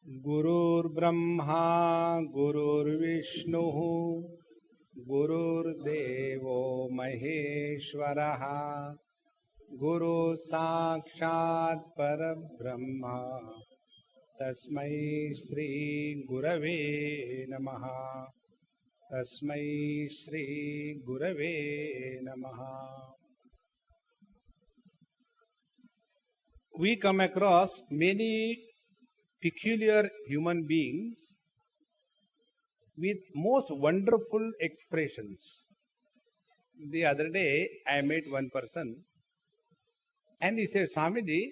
गुरुर्ब्रह्मा गुरुर्विष्णुः गुरुर्देवो महेश्वरः गुरु साक्षात् परब्रह्म तस्मै श्री गुरवे नमः तस्मै श्री गुरवे नमः. We come across many peculiar human beings with most wonderful expressions. The other day I met one person and he said, Swamiji,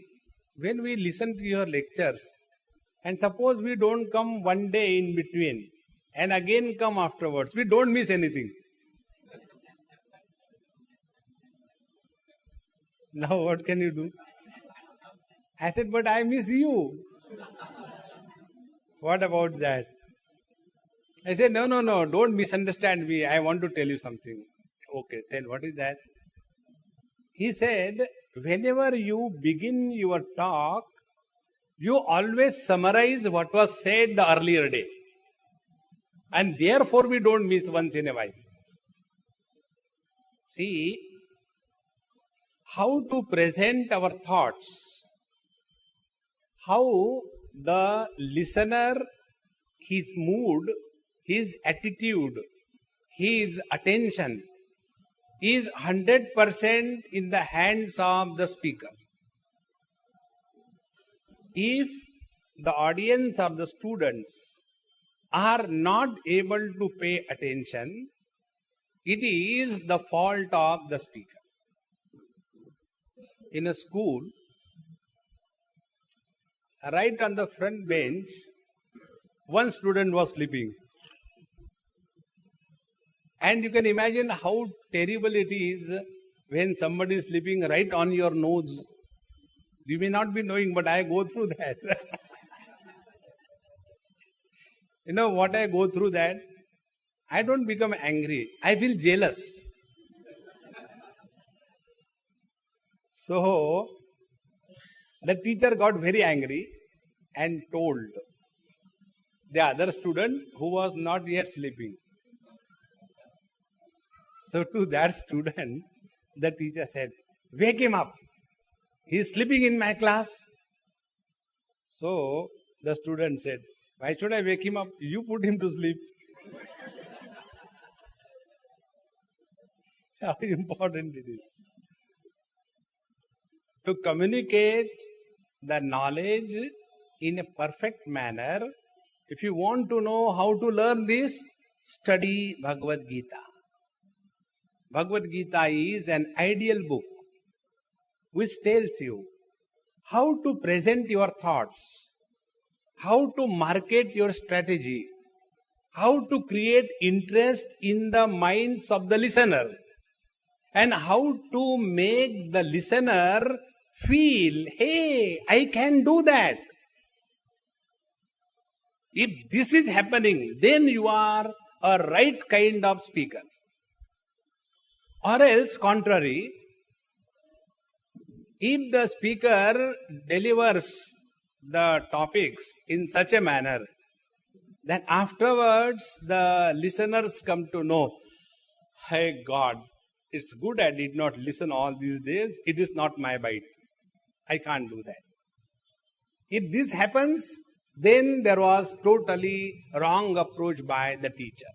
when we listen to your lectures and suppose we don't come one day in between and again come afterwards, we don't miss anything. Now what can you do? I said, but I miss you. What about that? I said, no, don't misunderstand me. I want to tell you something. Okay, tell, what is that? He said, whenever you begin your talk, you always summarize what was said the earlier day. And therefore we don't miss once in a while. See, how to present our thoughts, how the listener, his mood, his attitude, his attention is 100% in the hands of the speaker. If the audience or the students are not able to pay attention, it is the fault of the speaker. In a school, right on the front bench, one student was sleeping. And you can imagine how terrible it is when somebody is sleeping right on your nose. You may not be knowing, but I go through that. You know what I go through that? I don't become angry. I feel jealous. So, the teacher got very angry and told the other student who was not yet sleeping. So to that student, the teacher said, wake him up. He is sleeping in my class. So the student said, why should I wake him up? You put him to sleep. How important it is. To communicate the knowledge in a perfect manner, if you want to know how to learn this, study Bhagavad Gita. Bhagavad Gita is an ideal book which tells you how to present your thoughts, how to market your strategy, how to create interest in the minds of the listener, and how to make the listener feel, hey, I can do that. If this is happening, then you are a right kind of speaker. Or else, contrary, if the speaker delivers the topics in such a manner, then afterwards the listeners come to know, hey God, it's good I did not listen all these days. It is not my bite. I can't do that. If this happens, then there was totally wrong approach by the teacher.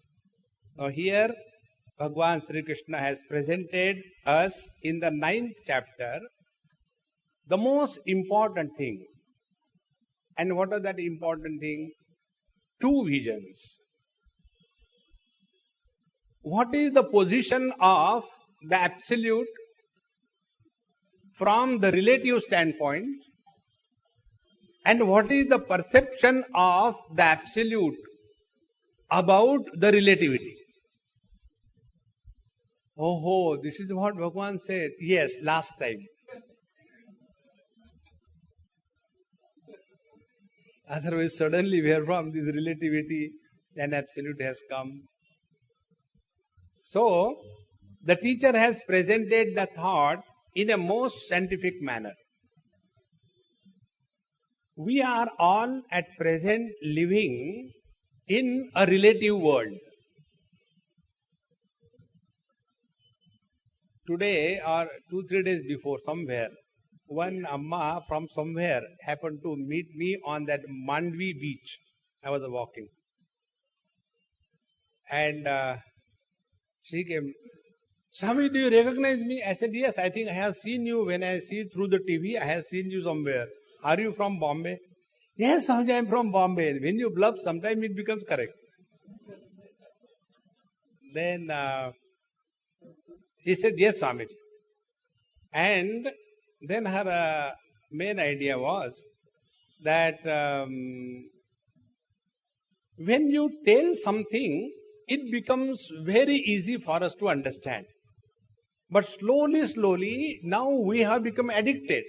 Now here, Bhagavan Sri Krishna has presented us in the 9th chapter the most important thing. And what are that important thing? Two visions. What is the position of the absolute from the relative standpoint, and what is the perception of the absolute about the relativity? Oh, this is what Bhagavan said. Yes, last time. Otherwise, suddenly where from this relativity and absolute has come. So, the teacher has presented the thought in a most scientific manner. We are all at present living in a relative world. Today or 2-3 days before, somewhere, one Amma from somewhere happened to meet me on that Mandvi beach. I was walking. And she came, Swami, do you recognize me? I said, yes, I think I have seen you when I see through the TV. I have seen you somewhere. Are you from Bombay? Yes, Swamiji, I am from Bombay. When you bluff, sometimes it becomes correct. Then she said, yes, Swamiji. And then her main idea was that when you tell something, it becomes very easy for us to understand. But slowly, now we have become addicted.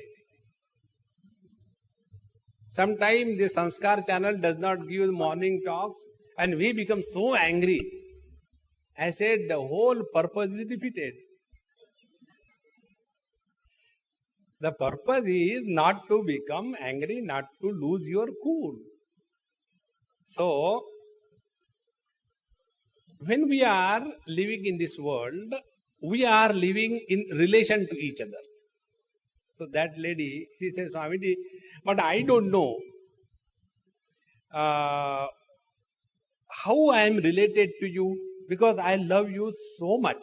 Sometimes the Sanskar channel does not give morning talks and we become so angry. I said the whole purpose is defeated. The purpose is not to become angry, not to lose your cool. So, when we are living in this world, we are living in relation to each other. So that lady, she says, Swamiji, but I don't know how I am related to you because I love you so much.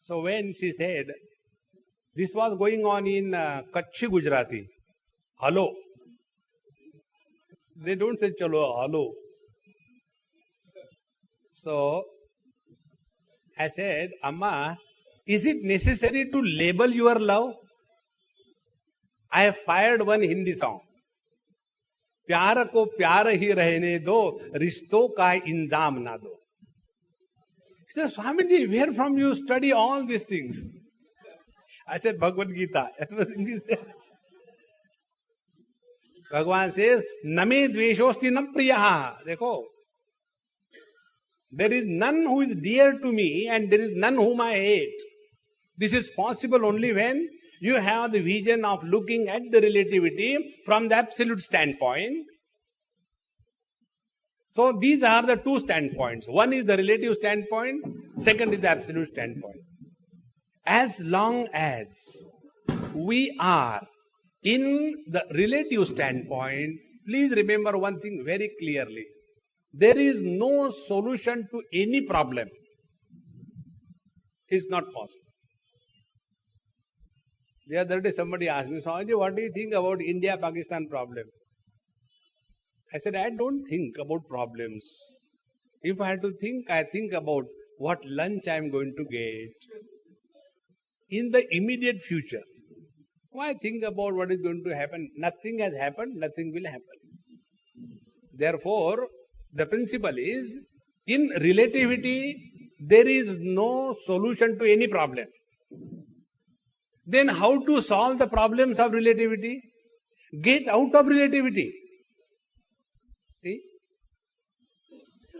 So when she said, this was going on in Kutchi Gujarati, hello. They don't say chalo, hello. So I said, Amma, is it necessary to label your love? I have fired one Hindi song. प्यार को प्यार ही रहने दो, रिश्तों का इंजाम ना दो. He said, Swamiji, where from you study all these things? I said, Bhagavad Gita. Everything is there. Bhagavan says, Name dveshosti na priyaha. Dekho. There is none who is dear to me and there is none whom I hate. This is possible only when you have the vision of looking at the relativity from the absolute standpoint. So these are the two standpoints. One is the relative standpoint, second is the absolute standpoint. As long as we are in the relative standpoint, please remember one thing very clearly. There is no solution to any problem. It's not possible. The other day somebody asked me, Swamiji, what do you think about India-Pakistan problem? I said, I don't think about problems. If I have to think, I think about what lunch I am going to get in the immediate future. Why think about what is going to happen? Nothing has happened, nothing will happen. Therefore, the principle is, in relativity, there is no solution to any problem. Then how to solve the problems of relativity? Get out of relativity. See?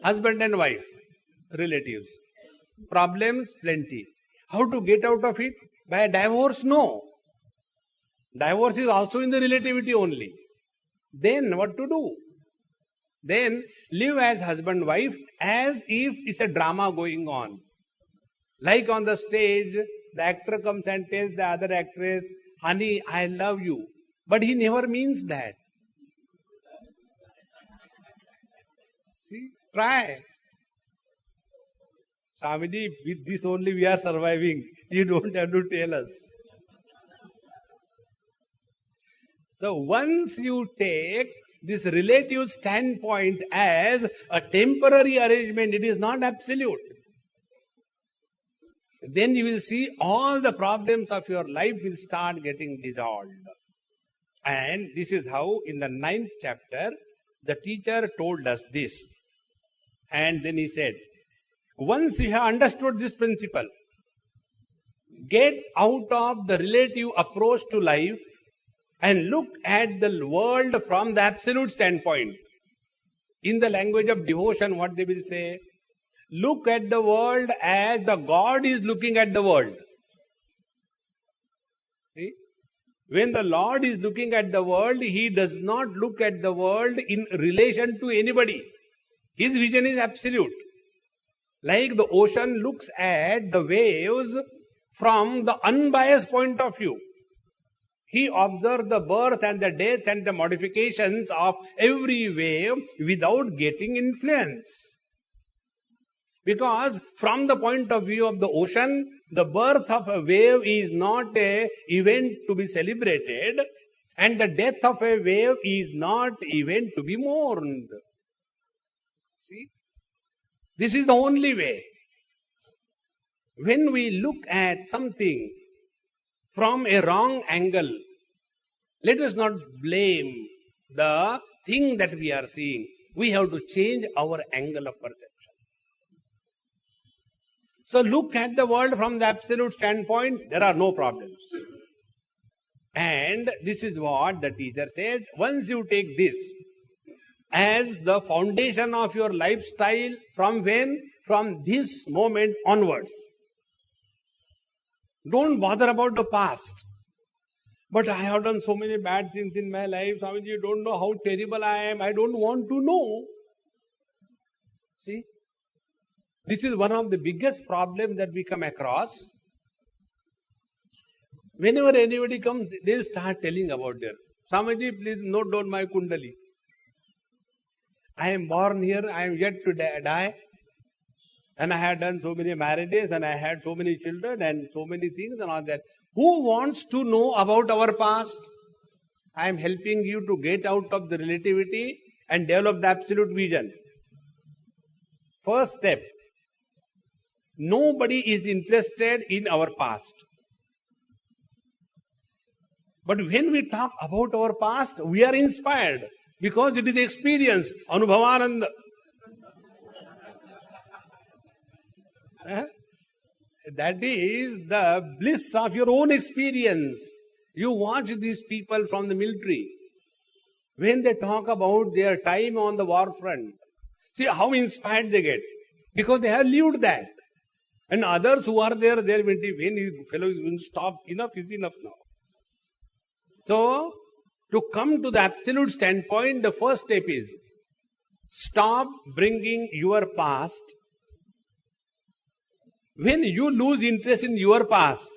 Husband and wife, relatives. Problems, plenty. How to get out of it? By a divorce? No. Divorce is also in the relativity only. Then what to do? Then live as husband-wife as if it's a drama going on. Like on the stage, the actor comes and tells the other actress, honey, I love you. But he never means that. See, try. Swamiji, with this only we are surviving. You don't have to tell us. So once you take this relative standpoint as a temporary arrangement, it is not absolute. Then you will see all the problems of your life will start getting dissolved. And this is how in the 9th chapter, the teacher told us this. And then he said, once you have understood this principle, get out of the relative approach to life and look at the world from the absolute standpoint. In the language of devotion, what they will say? Look at the world as the God is looking at the world. See? When the Lord is looking at the world, He does not look at the world in relation to anybody. His vision is absolute. Like the ocean looks at the waves from the unbiased point of view. He observes the birth and the death and the modifications of every wave without getting influence. Because from the point of view of the ocean, the birth of a wave is not an event to be celebrated, and the death of a wave is not an event to be mourned. See? This is the only way. When we look at something from a wrong angle, let us not blame the thing that we are seeing. We have to change our angle of perception. So look at the world from the absolute standpoint, there are no problems. And this is what the teacher says, once you take this as the foundation of your lifestyle, from when? From this moment onwards. Don't bother about the past. But I have done so many bad things in my life, Swamiji, you don't know how terrible I am, I don't want to know. See? This is one of the biggest problems that we come across. Whenever anybody comes, they'll start telling about their, Swamiji, please note down my kundali. I am born here, I am yet to die. And I had done so many marriages and I had so many children and so many things and all that. Who wants to know about our past? I am helping you to get out of the relativity and develop the absolute vision. First step. Nobody is interested in our past. But when we talk about our past, we are inspired because it is experience. Anubhavananda. That is the bliss of your own experience. You watch these people from the military. When they talk about their time on the war front, see how inspired they get. Because they have lived that. And others who are there, when his fellow is going to stop, enough is enough now. So, to come to the absolute standpoint, the first step is, stop bringing your past. When you lose interest in your past,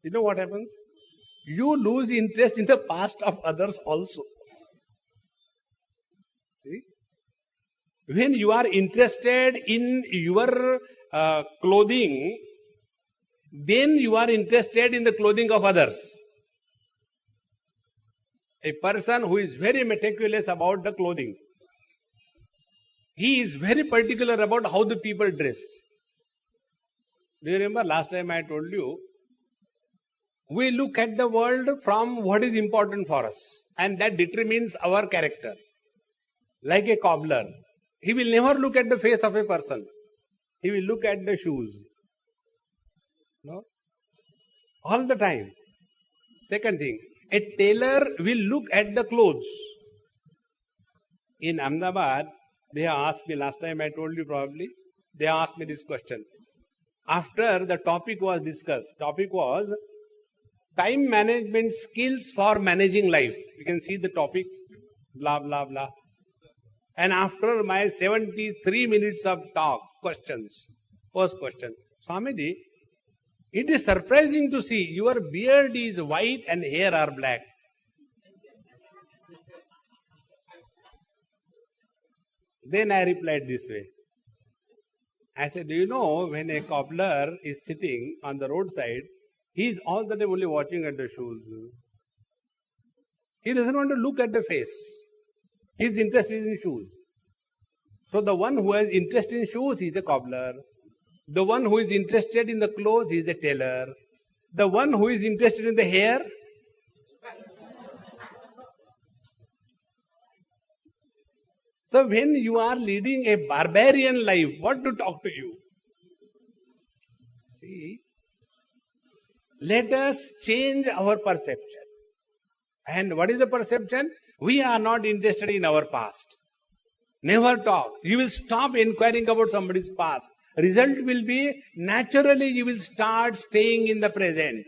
you know what happens? You lose interest in the past of others also. See? When you are interested in your clothing, then you are interested in the clothing of others. A person who is very meticulous about the clothing, he is very particular about how the people dress. Do you remember last time I told you, we look at the world from what is important for us, and that determines our character. Like a cobbler, he will never look at the face of a person. He will look at the shoes. No? All the time. Second thing, a tailor will look at the clothes. In Ahmedabad, they asked me, last time I told you probably, they asked me this question. After the topic was discussed, topic was time management skills for managing life. You can see the topic, blah, blah, blah. And after my 73 minutes of talk, questions. First question, Swamiji, it is surprising to see your beard is white and hair are black. Then I replied this way. I said, do you know when a cobbler is sitting on the roadside, he is all the time only watching at the shoes. He doesn't want to look at the face. His interest is in shoes. So the one who has interest in shoes is a cobbler. The one who is interested in the clothes is a tailor. The one who is interested in the hair. So when you are leading a barbarian life, what to talk to you? See, let us change our perception. And what is the perception? We are not interested in our past. Never talk. You will stop inquiring about somebody's past. Result will be, naturally you will start staying in the present.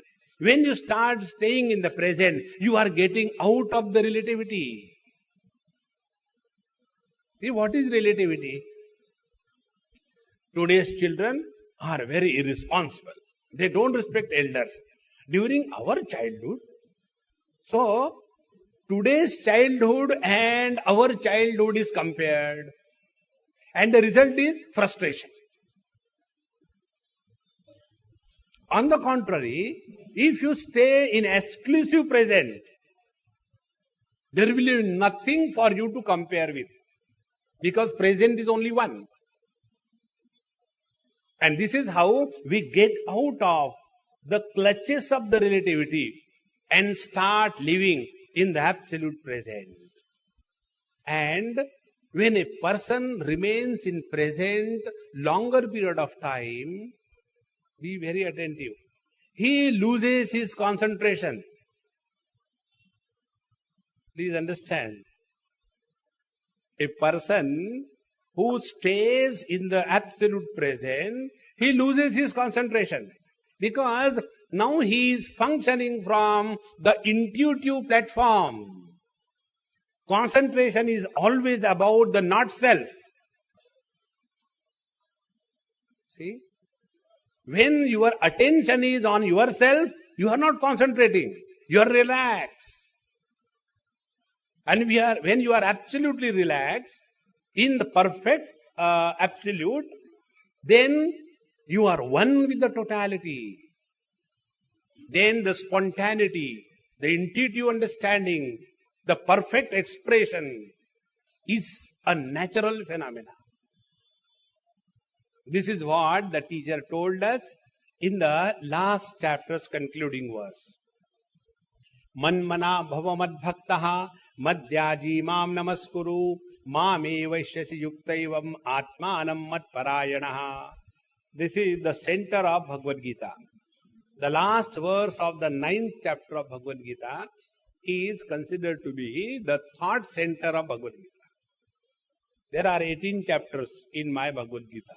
When you start staying in the present, you are getting out of the relativity. See, what is relativity? Today's children are very irresponsible. They don't respect elders. During our childhood, so today's childhood and our childhood is compared. And the result is frustration. On the contrary, if you stay in exclusive present, there will be nothing for you to compare with. Because present is only one. And this is how we get out of the clutches of the relativity and start living in the absolute present. And when a person remains in present longer period of time, be very attentive. He loses his concentration. Please understand. A person who stays in the absolute present, he loses his concentration. Because now he is functioning from the intuitive platform. Concentration is always about the not self. See? When your attention is on yourself, you are not concentrating. You are relaxed. And when you are absolutely relaxed, in the perfect absolute, then you are one with the totality. Then the spontaneity, the intuitive understanding, the perfect expression is a natural phenomena. This is what the teacher told us in the last chapter's concluding verse. Manmana bhava madbhaktaha madhyaji mam namaskuru mame vaishyasi yuktaivam atmanam matparayanaha. This is the center of Bhagavad Gita. The last verse of the 9th chapter of Bhagavad Gita is considered to be the thought center of Bhagavad Gita. There are 18 chapters in my Bhagavad Gita.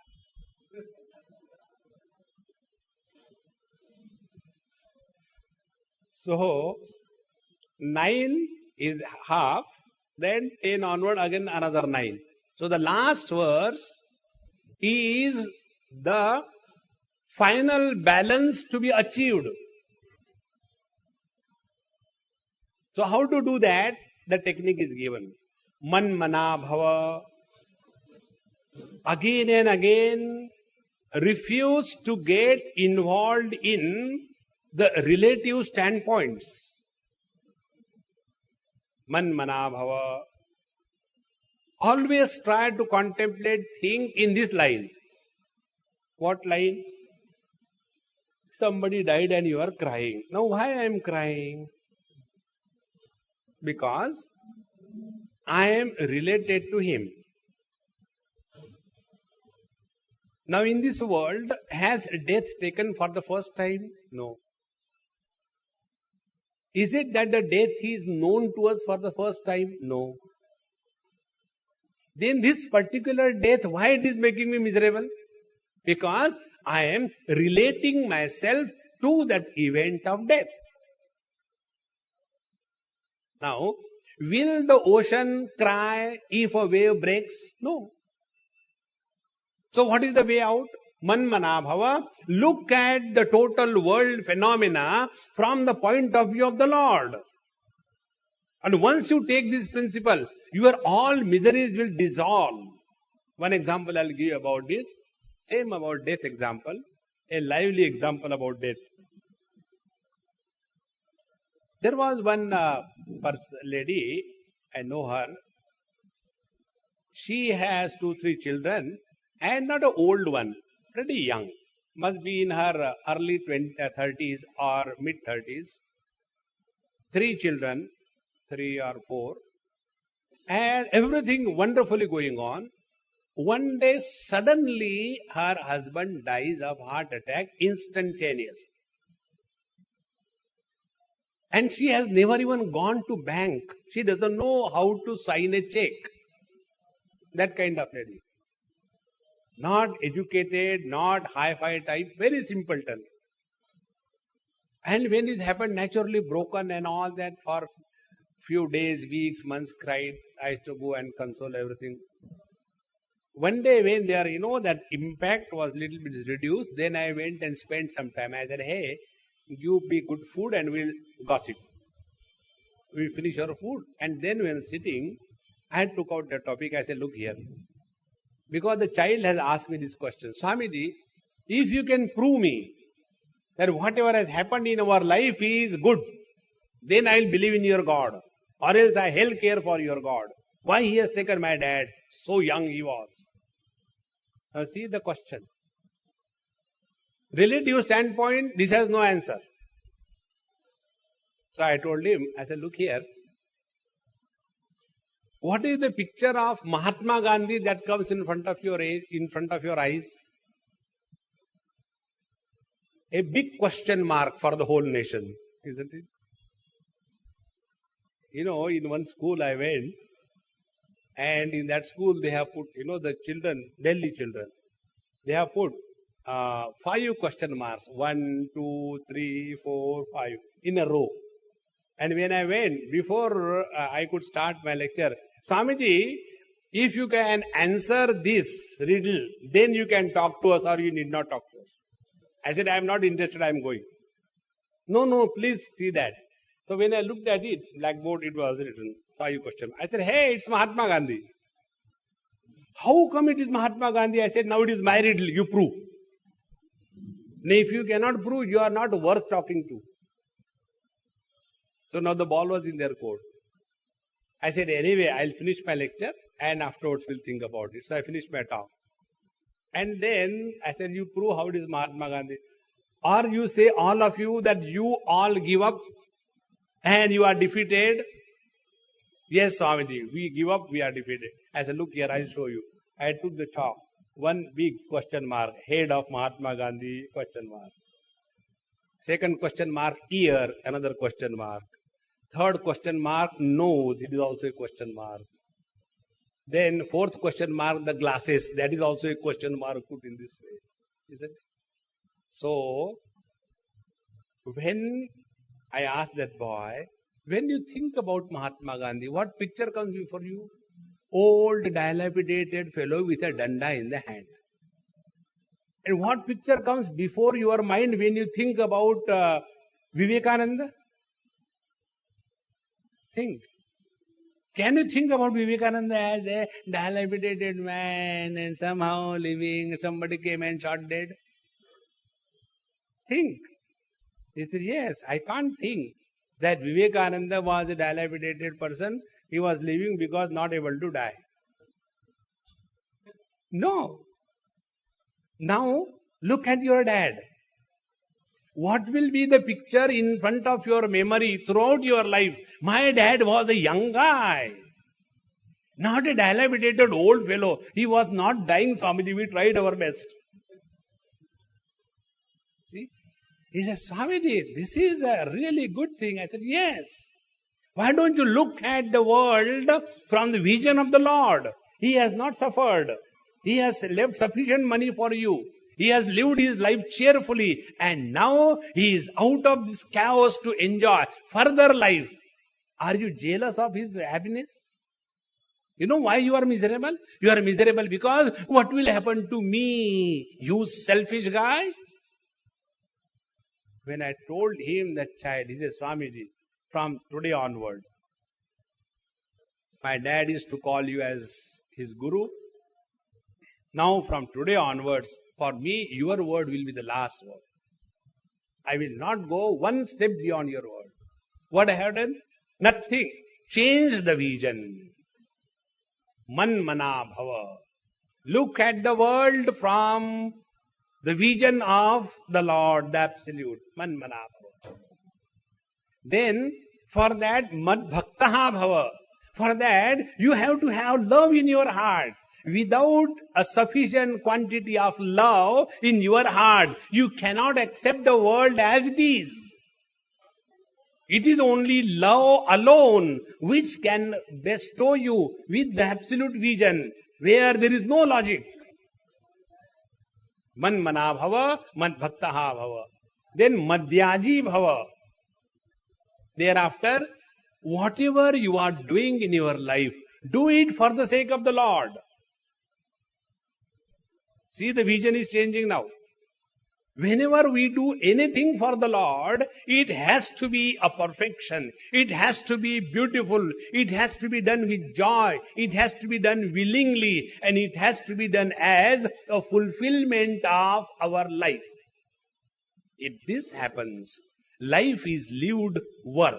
So, 9 is half, then 10 onward again another 9. So the last verse is the final balance to be achieved. So how to do that? The technique is given. Man mana bhava. Again and again, refuse to get involved in the relative standpoints. Man mana bhava. Always try to contemplate, think in this line. What line? Somebody died and you are crying. Now why I am crying? Because I am related to him. Now in this world, has death taken for the first time? No. Is it that the death is known to us for the first time? No. Then this particular death, why it is making me miserable? Because I am relating myself to that event of death. Now, will the ocean cry if a wave breaks? No. So what is the way out? Man mana bhava. Look at the total world phenomena from the point of view of the Lord. And once you take this principle, your all miseries will dissolve. One example I'll give about this. Same about death example. A lively example about death. There was one lady, I know her. She has 2-3 children and not an old one, pretty young. Must be in her early 30s or mid 30s. 3 children, 3 or 4. And everything wonderfully going on. One day suddenly her husband dies of heart attack instantaneous. And she has never even gone to bank. She doesn't know how to sign a check. That kind of lady. Not educated, not hi-fi type, very simpleton. And when it happened, naturally broken and all that, for few days, weeks, months, cried. I used to go and console everything. One day when there, that impact was little bit reduced, then I went and spent some time. I said, hey, you be good food and we'll gossip. We finish our food. And then when sitting, I took out the topic. I said, look here. Because the child has asked me this question. Swamiji, if you can prove me that whatever has happened in our life is good, then I will believe in your God. Or else I hell care for your God. Why he has taken my dad? So young he was. Now see the question. Relative standpoint, this has no answer. So I told him, I said, look here. What is the picture of Mahatma Gandhi that comes in front of your eyes? A big question mark for the whole nation, isn't it? In one school I went, and in that school they have put, the children, Delhi children, they have put 5 question marks, 1, 2, 3, 4, 5, in a row. And when I went, before I could start my lecture, Swamiji, if you can answer this riddle, then you can talk to us or you need not talk to us. I said, I am not interested, I am going. No, please see that. So when I looked at it, blackboard, it was written, 5 questions. I said, hey, it's Mahatma Gandhi. How come it is Mahatma Gandhi? I said, now it is my riddle, you prove. Now if you cannot prove, you are not worth talking to. So now the ball was in their court. I said, anyway, I'll finish my lecture and afterwards we'll think about it. So I finished my talk. And then I said, you prove how it is Mahatma Gandhi. Or you say, all of you, that you all give up and you are defeated. Yes, Swamiji, we give up, we are defeated. I said, look here, I'll show you. I took the chalk. One big question mark, head of Mahatma Gandhi, question mark. Second question mark, ear, another question mark. Third question mark, nose, it is also a question mark. Then fourth question mark, the glasses, that is also a question mark put in this way. Isn't it? So, when I asked that boy, when you think about Mahatma Gandhi, what picture comes before you? Old, dilapidated fellow with a danda in the hand. And what picture comes before your mind when you think about Vivekananda? Think. Can you think about Vivekananda as a dilapidated man and somehow living, somebody came and shot dead? Think. He said, yes, I can't think that Vivekananda was a dilapidated person. He was living because not able to die. No. Now, look at your dad. What will be the picture in front of your memory throughout your life? My dad was a young guy. Not a dilapidated old fellow. He was not dying, Swamiji. We tried our best. See? He said, Swamiji, this is a really good thing. I said, yes. Why don't you look at the world from the vision of the Lord? He has not suffered. He has left sufficient money for you. He has lived his life cheerfully. And now he is out of this chaos to enjoy further life. Are you jealous of his happiness? You know why you are miserable? You are miserable because what will happen to me, you selfish guy? When I told him, that child, he said, Swamiji, from today onward, my dad is to call you as his guru. Now from today onwards, for me, your word will be the last word. I will not go one step beyond your word. What I have done? Nothing. Change the vision. Man mana bhava. Look at the world from the vision of the Lord, the Absolute. Man mana bhava. Then, for that, mad bhaktaha bhava. For that, you have to have love in your heart. Without a sufficient quantity of love in your heart, you cannot accept the world as it is. It is only love alone which can bestow you with the absolute vision, where there is no logic. Man mana bhava, man bhaktaha bhava. Then Madhyaji Bhava. Thereafter, whatever you are doing in your life, do it for the sake of the Lord. See, the vision is changing now. Whenever we do anything for the Lord, it has to be a perfection. It has to be beautiful. It has to be done with joy. It has to be done willingly. And it has to be done as a fulfillment of our life. If this happens, life is lived worth.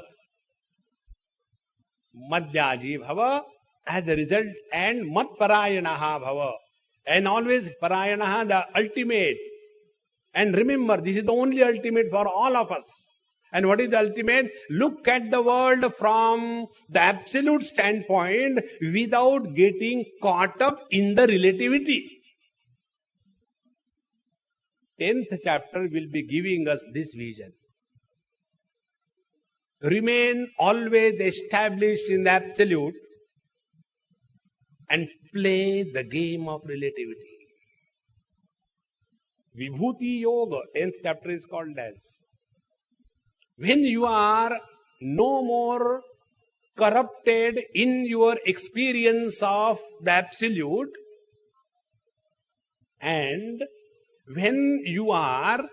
Madhyaji bhava as a result, and matparayanaha bhava. And always parayanaha, the ultimate. And remember, this is the only ultimate for all of us. And what is the ultimate? Look at the world from the absolute standpoint without getting caught up in the relativity. 10th chapter will be giving us this vision. Remain always established in the absolute and play the game of relativity. Vibhuti Yoga, 10th chapter is called as. When you are no more corrupted in your experience of the absolute, and when you are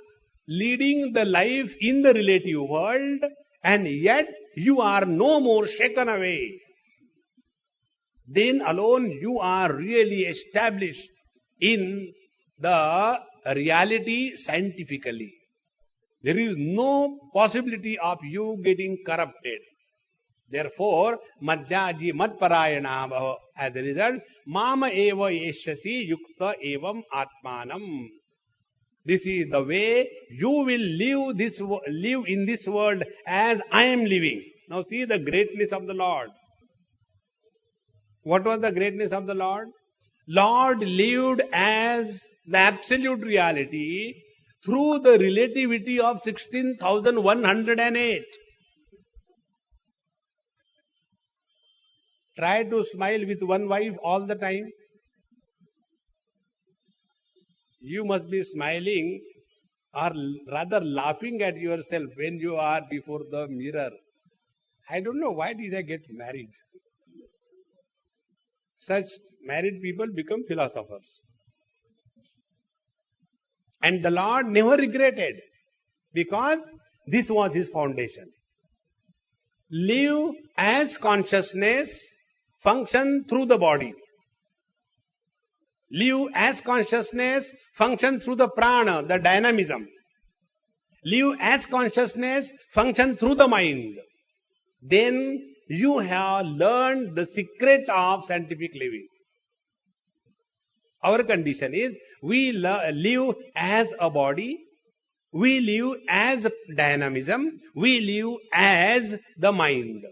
leading the life in the relative world, and yet you are no more shaken away, then alone you are really established in the reality scientifically. There is no possibility of you getting corrupted. Therefore, madhyaji matparayana bhava. As a result, mama eva yeshasi yukta evam atmanam. This is the way you will live in this world as I am living. Now see the greatness of the Lord. What was the greatness of the Lord? Lord lived as the absolute reality through the relativity of 16,108. Try to smile with one wife all the time. You must be smiling or rather laughing at yourself when you are before the mirror. I don't know, why did I get married? Such married people become philosophers. And the Lord never regretted, because this was His foundation. Live as consciousness, function through the body. Live as consciousness, function through the prana, the dynamism. Live as consciousness, function through the mind. Then you have learned the secret of scientific living. Our condition is, we live as a body, we live as dynamism, we live as the mind.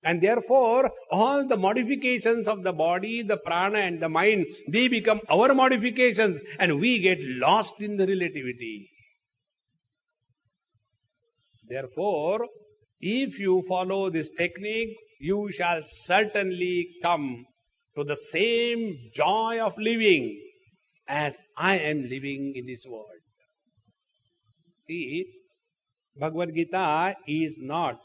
And therefore, all the modifications of the body, the prana and the mind, they become our modifications and we get lost in the relativity. Therefore, if you follow this technique, you shall certainly come to the same joy of living as I am living in this world. See, Bhagavad Gita is not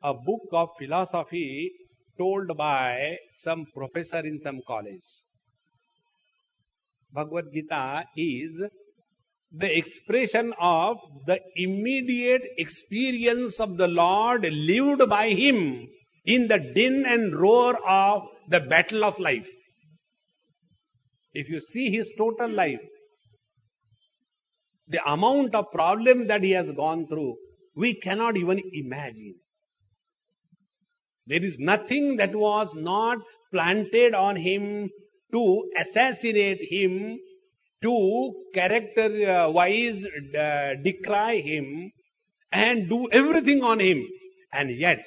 a book of philosophy told by some professor in some college. Bhagavad Gita is the expression of the immediate experience of the Lord lived by Him in the din and roar of the battle of life. If you see His total life, the amount of problem that He has gone through, we cannot even imagine. There is nothing that was not planted on Him to assassinate Him, to character-wise decry Him, and do everything on Him. And yet,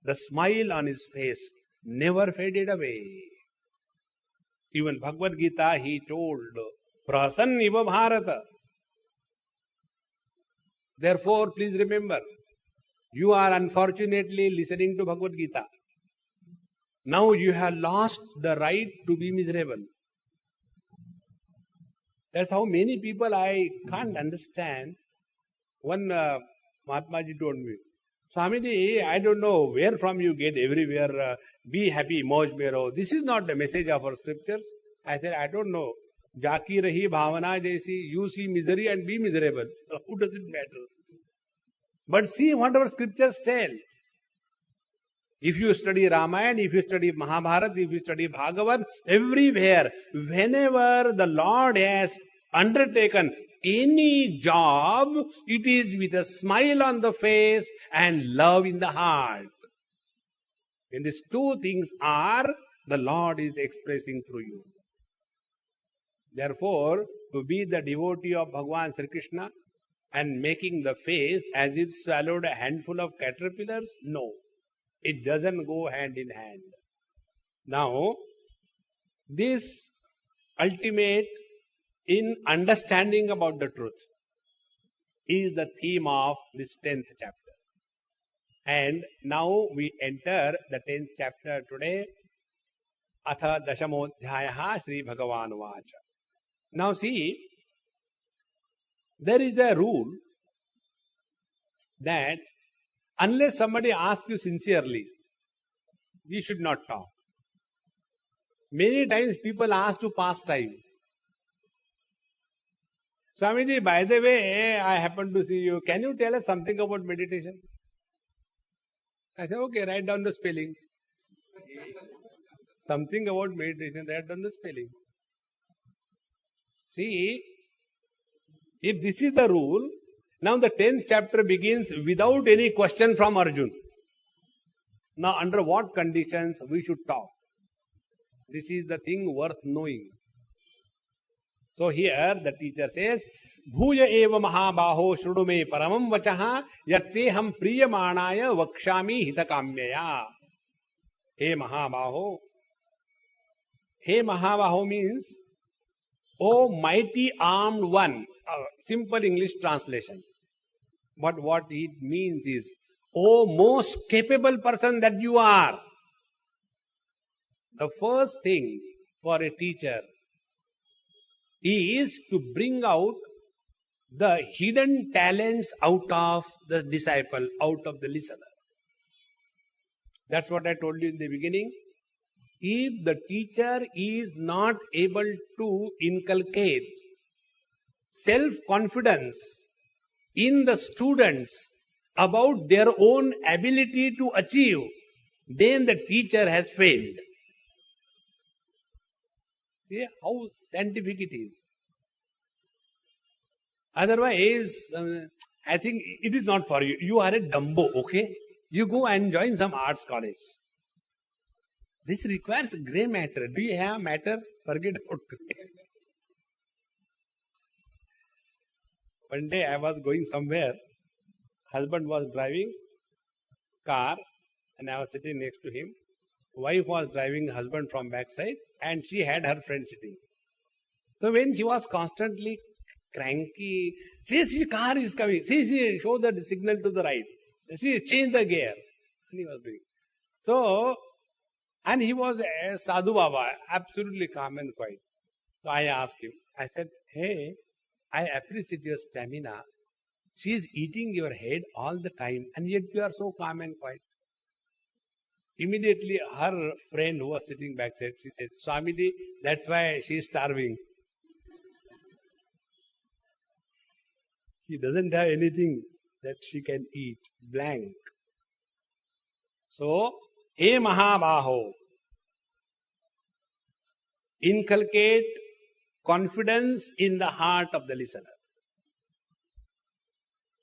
the smile on His face never faded away. Even Bhagavad Gita, He told, Prasanniva Bharata. Therefore, please remember, you are unfortunately listening to Bhagavad Gita. Now you have lost the right to be miserable. That's how many people I can't understand. One Mahatmaji told me, Swamiji, I don't know where from you get everywhere, be happy, moj mero. This is not the message of our scriptures. I said, I don't know. Jaki rahi bhavana jaisi, you see misery and be miserable. Who does it matter? But see what our scriptures tell. If you study Ramayana, if you study Mahabharata, if you study Bhagavad, everywhere, whenever the Lord has undertaken any job, it is with a smile on the face and love in the heart. When these two things are, the Lord is expressing through you. Therefore, to be the devotee of Bhagavan Sri Krishna and making the face as if swallowed a handful of caterpillars, no. It doesn't go hand in hand. Now, this ultimate in understanding about the truth is the theme of this 10th chapter. And now we enter the 10th chapter today. Atha Dashamodhyayaha Sri Bhagavan Vacha. Now see, there is a rule that unless somebody asks you sincerely, we should not talk. Many times people ask to pass time. Swamiji, by the way, I happen to see you. Can you tell us something about meditation? I say, okay, write down the spelling. Something about meditation, write down the spelling. See, if this is the rule, now the 10th chapter begins without any question from Arjun. Now under what conditions we should talk? This is the thing worth knowing. So here the teacher says, Bhuya eva mahabaho shrudume paramam vachaha yatte ham priyamanaya vakshami hitakamyaya. Hey mahabaho. Hey mahabaho means, O mighty armed one. Simple English translation. But what it means is, O most capable person that you are. The first thing for a teacher is to bring out the hidden talents out of the disciple, out of the listener. That's what I told you in the beginning. If the teacher is not able to inculcate self-confidence in the students about their own ability to achieve, then the teacher has failed. See how scientific it is. Otherwise, I think it is not for you. You are a Dumbo, okay? You go and join some arts college. This requires grey matter. Do you have matter? Forget about grey. One day I was going somewhere. Husband was driving car and I was sitting next to him. Wife was driving husband from backside and she had her friend sitting. So when she was constantly cranky, see, car is coming. See, show the signal to the right. See, change the gear. And he was doing. So, and he was a sadhu baba, absolutely calm and quiet. So I asked him, I said, hey, I appreciate your stamina. She is eating your head all the time and yet you are so calm and quiet. Immediately her friend who was sitting backside, she said, Swamiji, that's why she is starving. She doesn't have anything that she can eat. Blank. So, He Mahabaho, inculcate confidence in the heart of the listener.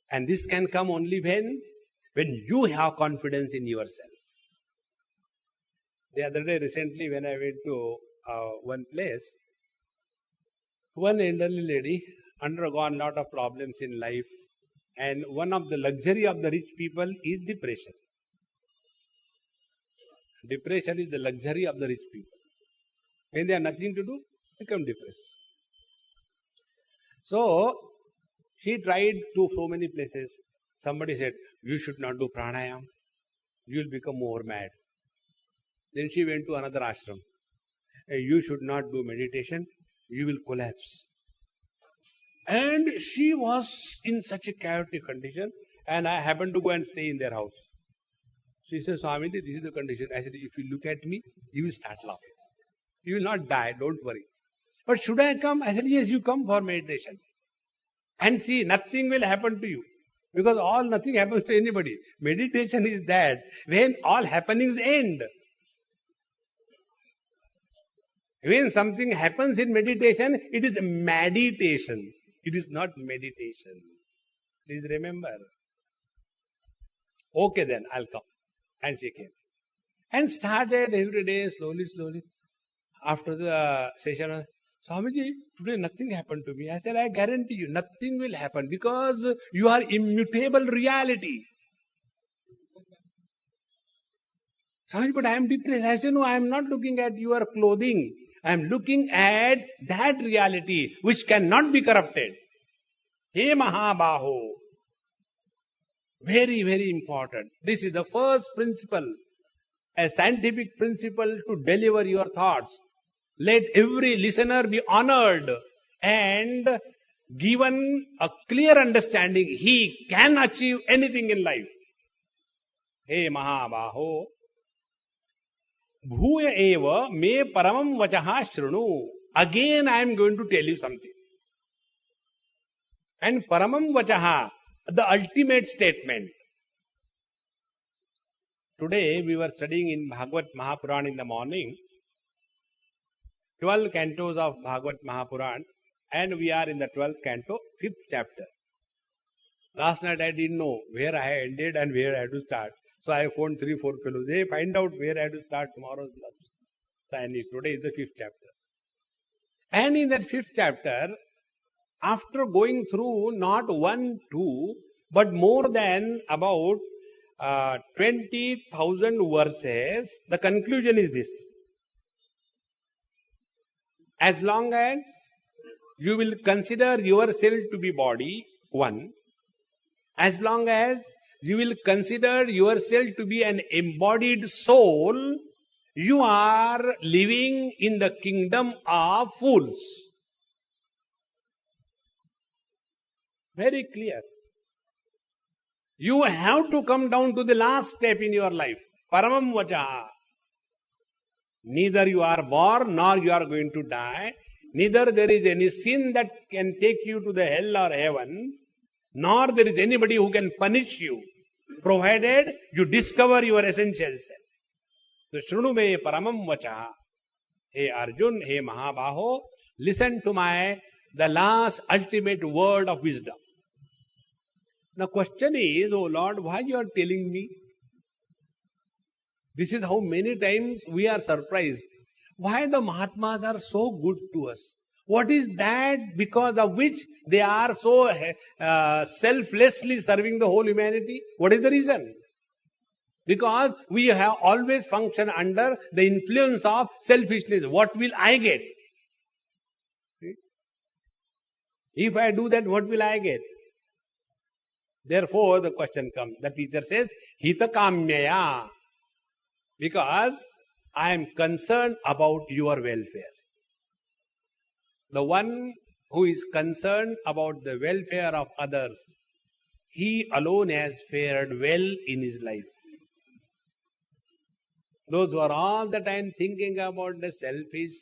And this can come only when you have confidence in yourself. The other day, recently, when I went to one place, one elderly lady undergone lot of problems in life, and one of the luxury of the rich people is depression. Depression is the luxury of the rich people. When they have nothing to do, become depressed. So, she tried to so many places. Somebody said, you should not do pranayam. You will become more mad. Then she went to another ashram. You should not do meditation. You will collapse. And she was in such a chaotic condition, and I happened to go and stay in their house. She says, Swami, this is the condition. I said, if you look at me, you will start laughing. You will not die, don't worry. But should I come? I said, yes, you come for meditation. And see, nothing will happen to you. Because nothing happens to anybody. Meditation is that when all happenings end. When something happens in meditation, it is meditation. It is not meditation. Please remember. Okay then, I'll come. And she came. And started every day, slowly. After the session, Swamiji, today nothing happened to me. I said, I guarantee you, nothing will happen because you are immutable reality. Swamiji, but I am depressed. I said, no, I am not looking at your clothing. I am looking at that reality which cannot be corrupted. He Mahabaho. Very, very important. This is the first principle, a scientific principle to deliver your thoughts. Let every listener be honored and given a clear understanding. He can achieve anything in life. He Mahabaho. Bhuya eva me paramam vachaha shrunu. Again I am going to tell you something. And paramam vachaha, the ultimate statement. Today we were studying in Bhagavad Mahapuran in the morning. 12 cantos of Bhagavad Mahapuran, and we are in the 12th canto, 5th chapter. Last night I didn't know where I had ended and where I had to start. So I phoned 3-4 fellows. They find out where I had to start tomorrow's class. So I need. Today is the 5th chapter. And in that 5th chapter, after going through not 1, 2, but more than about 20,000 verses, the conclusion is this. As long as you will consider yourself to be body, 1. As long as you will consider yourself to be an embodied soul, you are living in the kingdom of fools. Very clear. You have to come down to the last step in your life. Paramam vachaha. Neither you are born nor you are going to die. Neither there is any sin that can take you to the hell or heaven. Nor there is anybody who can punish you. Provided you discover your essential self. So Shrunu me paramam vachaha. Hey Arjun, hey Mahabaho, listen to the last ultimate word of wisdom. Now question is, oh Lord, why you are telling me? This is how many times we are surprised. Why the Mahatmas are so good to us? What is that because of which they are so selflessly serving the whole humanity? What is the reason? Because we have always functioned under the influence of selfishness. What will I get? If I do that, what will I get? Therefore, the question comes. The teacher says, Hita kamyaya. Because I am concerned about your welfare. The one who is concerned about the welfare of others, he alone has fared well in his life. Those who are all the time thinking about the selfish,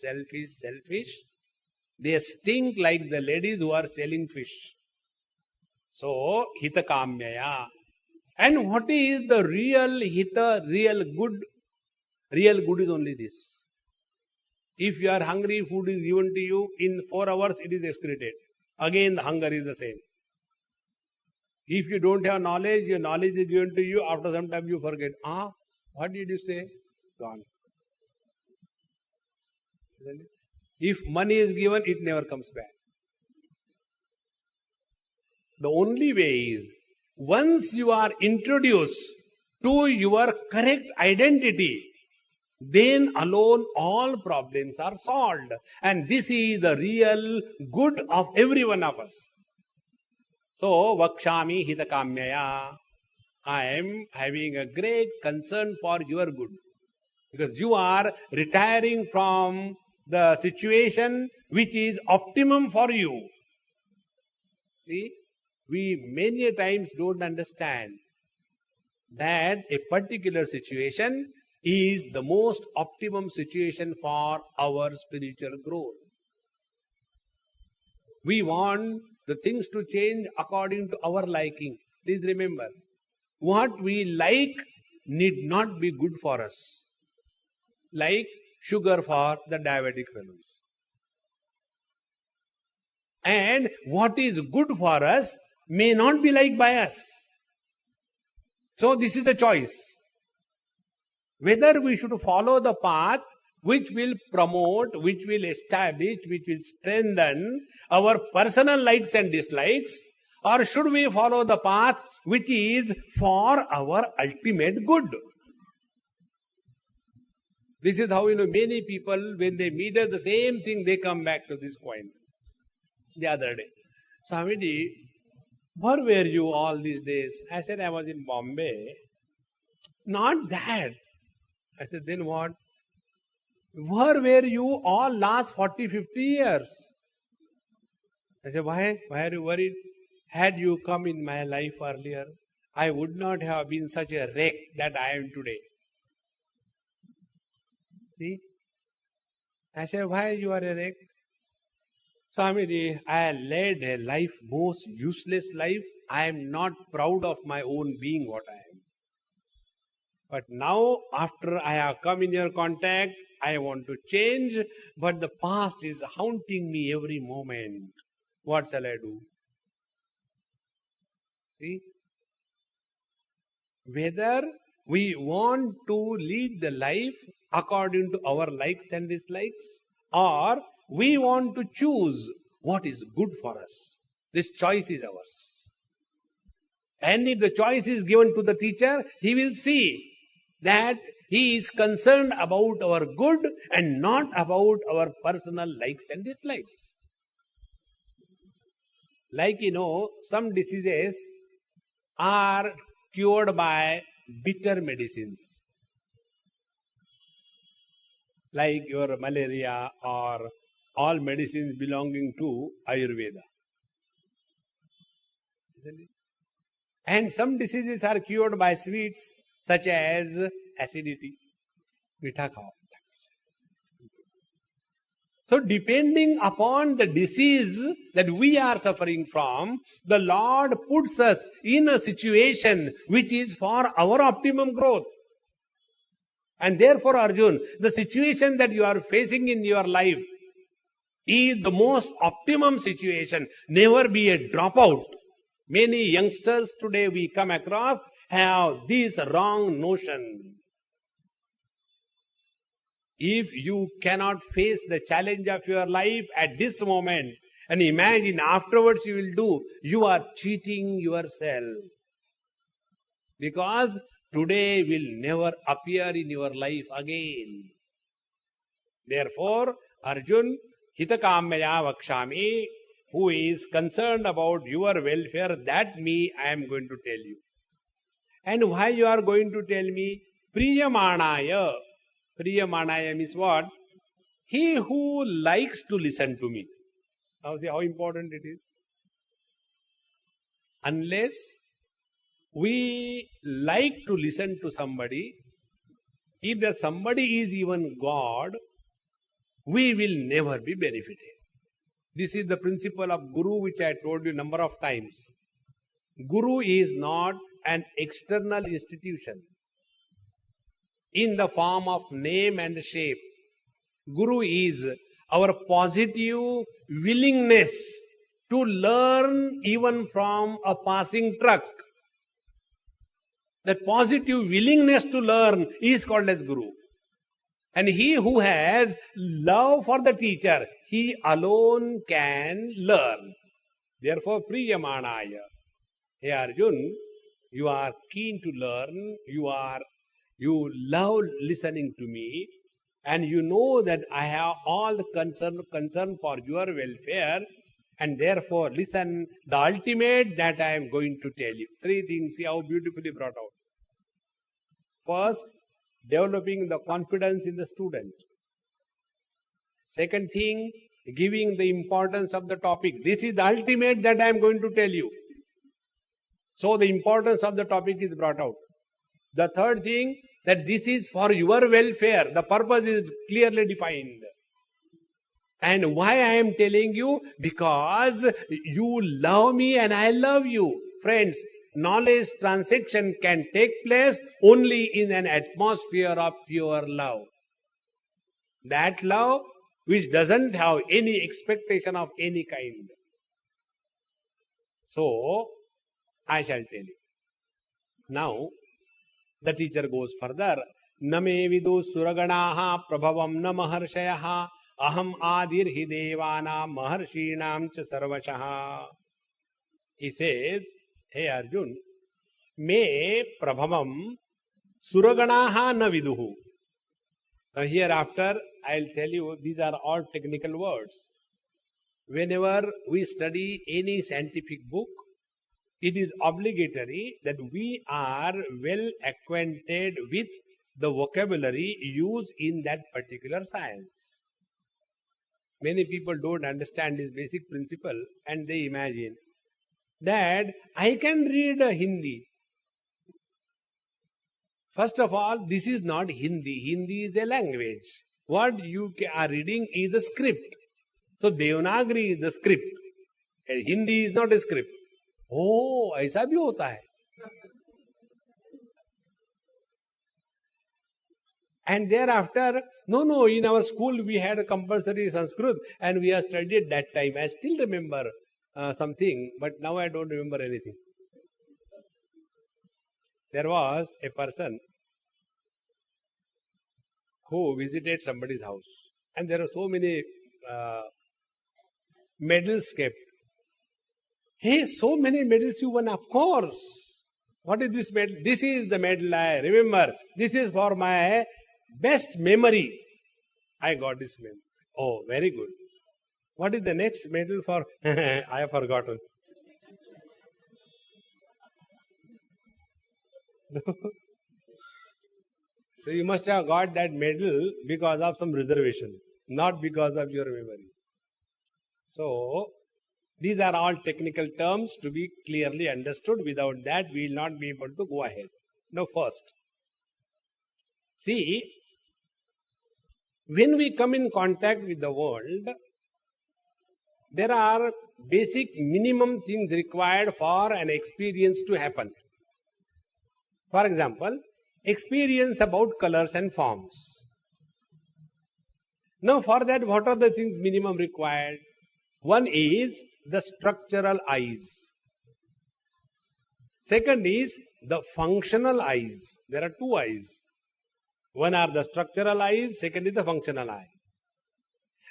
they stink like the ladies who are selling fish. So, hita kamyaya. And what is the real hita, real good? Real good is only this. If you are hungry, food is given to you, in 4 hours it is excreted. Again the hunger is the same. If you don't have knowledge, your knowledge is given to you, after some time you forget. What did you say? Gone. If money is given, it never comes back. The only way is, once you are introduced to your correct identity, then alone all problems are solved. And this is the real good of every one of us. So, vakshami hita kamyaya. I am having a great concern for your good. Because you are retiring from the situation which is optimum for you. See, we many times don't understand that a particular situation is the most optimum situation for our spiritual growth. We want the things to change according to our liking. Please remember, what we like need not be good for us. Like sugar for the diabetic fellows. And what is good for us may not be liked by us. So this is the choice. Whether we should follow the path which will promote, which will establish, which will strengthen our personal likes and dislikes, or should we follow the path which is for our ultimate good. This is how, many people, when they meet us, the same thing, they come back to this point. The other day, Swamiji, where were you all these days? I said, I was in Bombay. Not that. I said, then what? Where were you all last 40, 50 years? I said, why? Why are you worried? Had you come in my life earlier, I would not have been such a wreck that I am today. See? I said, why you are a wreck? Swamiji, I led a life, most useless life. I am not proud of my own being what I am. But now, after I have come in your contact, I want to change, but the past is haunting me every moment. What shall I do? See? Whether we want to lead the life according to our likes and dislikes, or we want to choose what is good for us. This choice is ours. And if the choice is given to the teacher, he will see that he is concerned about our good and not about our personal likes and dislikes. Like, some diseases are cured by bitter medicines. Like your malaria or all medicines belonging to Ayurveda. Isn't it? And some diseases are cured by sweets such as acidity. Mitha khao. So depending upon the disease that we are suffering from, the Lord puts us in a situation which is for our optimum growth. And therefore, Arjun, the situation that you are facing in your life is the most optimum situation. Never be a dropout. Many youngsters today we come across have this wrong notion. If you cannot face the challenge of your life at this moment and imagine afterwards you will do, you are cheating yourself. Because today will never appear in your life again. Therefore, Arjun, hitakamya vakshami, who is concerned about your welfare, that me I am going to tell you. And why you are going to tell me? Priyamanaya. Priyamanaya means what? He who likes to listen to me. Now see how important it is. Unless we like to listen to somebody, if the somebody is even God, we will never be benefited. This is the principle of Guru, which I told you number of times. Guru is not an external institution in the form of name and shape. Guru is our positive willingness to learn even from a passing truck. That positive willingness to learn is called as Guru. And he who has love for the teacher, he alone can learn. Therefore, Priyamanaya. Hey Arjun, you are keen to learn, you love listening to me, and you know that I have all the concern for your welfare, and therefore listen, the ultimate that I am going to tell you. Three things, see how beautifully brought out. First, developing the confidence in the student. Second thing, giving the importance of the topic. This is the ultimate that I am going to tell you. So the importance of the topic is brought out. The third thing, that this is for your welfare. The purpose is clearly defined. And why I am telling you? Because you love me and I love you. Friends, knowledge transaction can take place only in an atmosphere of pure love. That love which doesn't have any expectation of any kind. So, I shall tell you. Now, the teacher goes further. Name vidu suraganaha prabhavam na maharshayaha aham adir hi devana maharshinam cha sarvashaha. He says, hey Arjun, me prabhavam suraganaha na viduhu. Now hereafter, I'll tell you, these are all technical words. Whenever we study any scientific book, it is obligatory that we are well acquainted with the vocabulary used in that particular science. Many people don't understand this basic principle and they imagine that I can read Hindi. First of all, this is not Hindi. Hindi is a language. What you are reading is the script. So Devanagari is the script. And Hindi is not a script. Oh, ऐसा भी होता है. And thereafter, no, in our school we had a compulsory Sanskrit and we have studied that time. I still remember something, but now I don't remember anything. There was a person who visited somebody's house and there are so many medals kept. Hey, so many medals you won, of course. What is this medal? This is the medal I remember. This is for my best memory. I got this medal. Oh, very good. What is the next medal for? I have forgotten. So you must have got that medal because of some reservation, not because of your memory. So, these are all technical terms to be clearly understood. Without that, we will not be able to go ahead. Now, first, see, when we come in contact with the world, there are basic minimum things required for an experience to happen. For example, experience about colors and forms. Now, for that, what are the things minimum required? One is the structural eyes. Second is the functional eyes. There are two eyes. One are the structural eyes, second is the functional eye.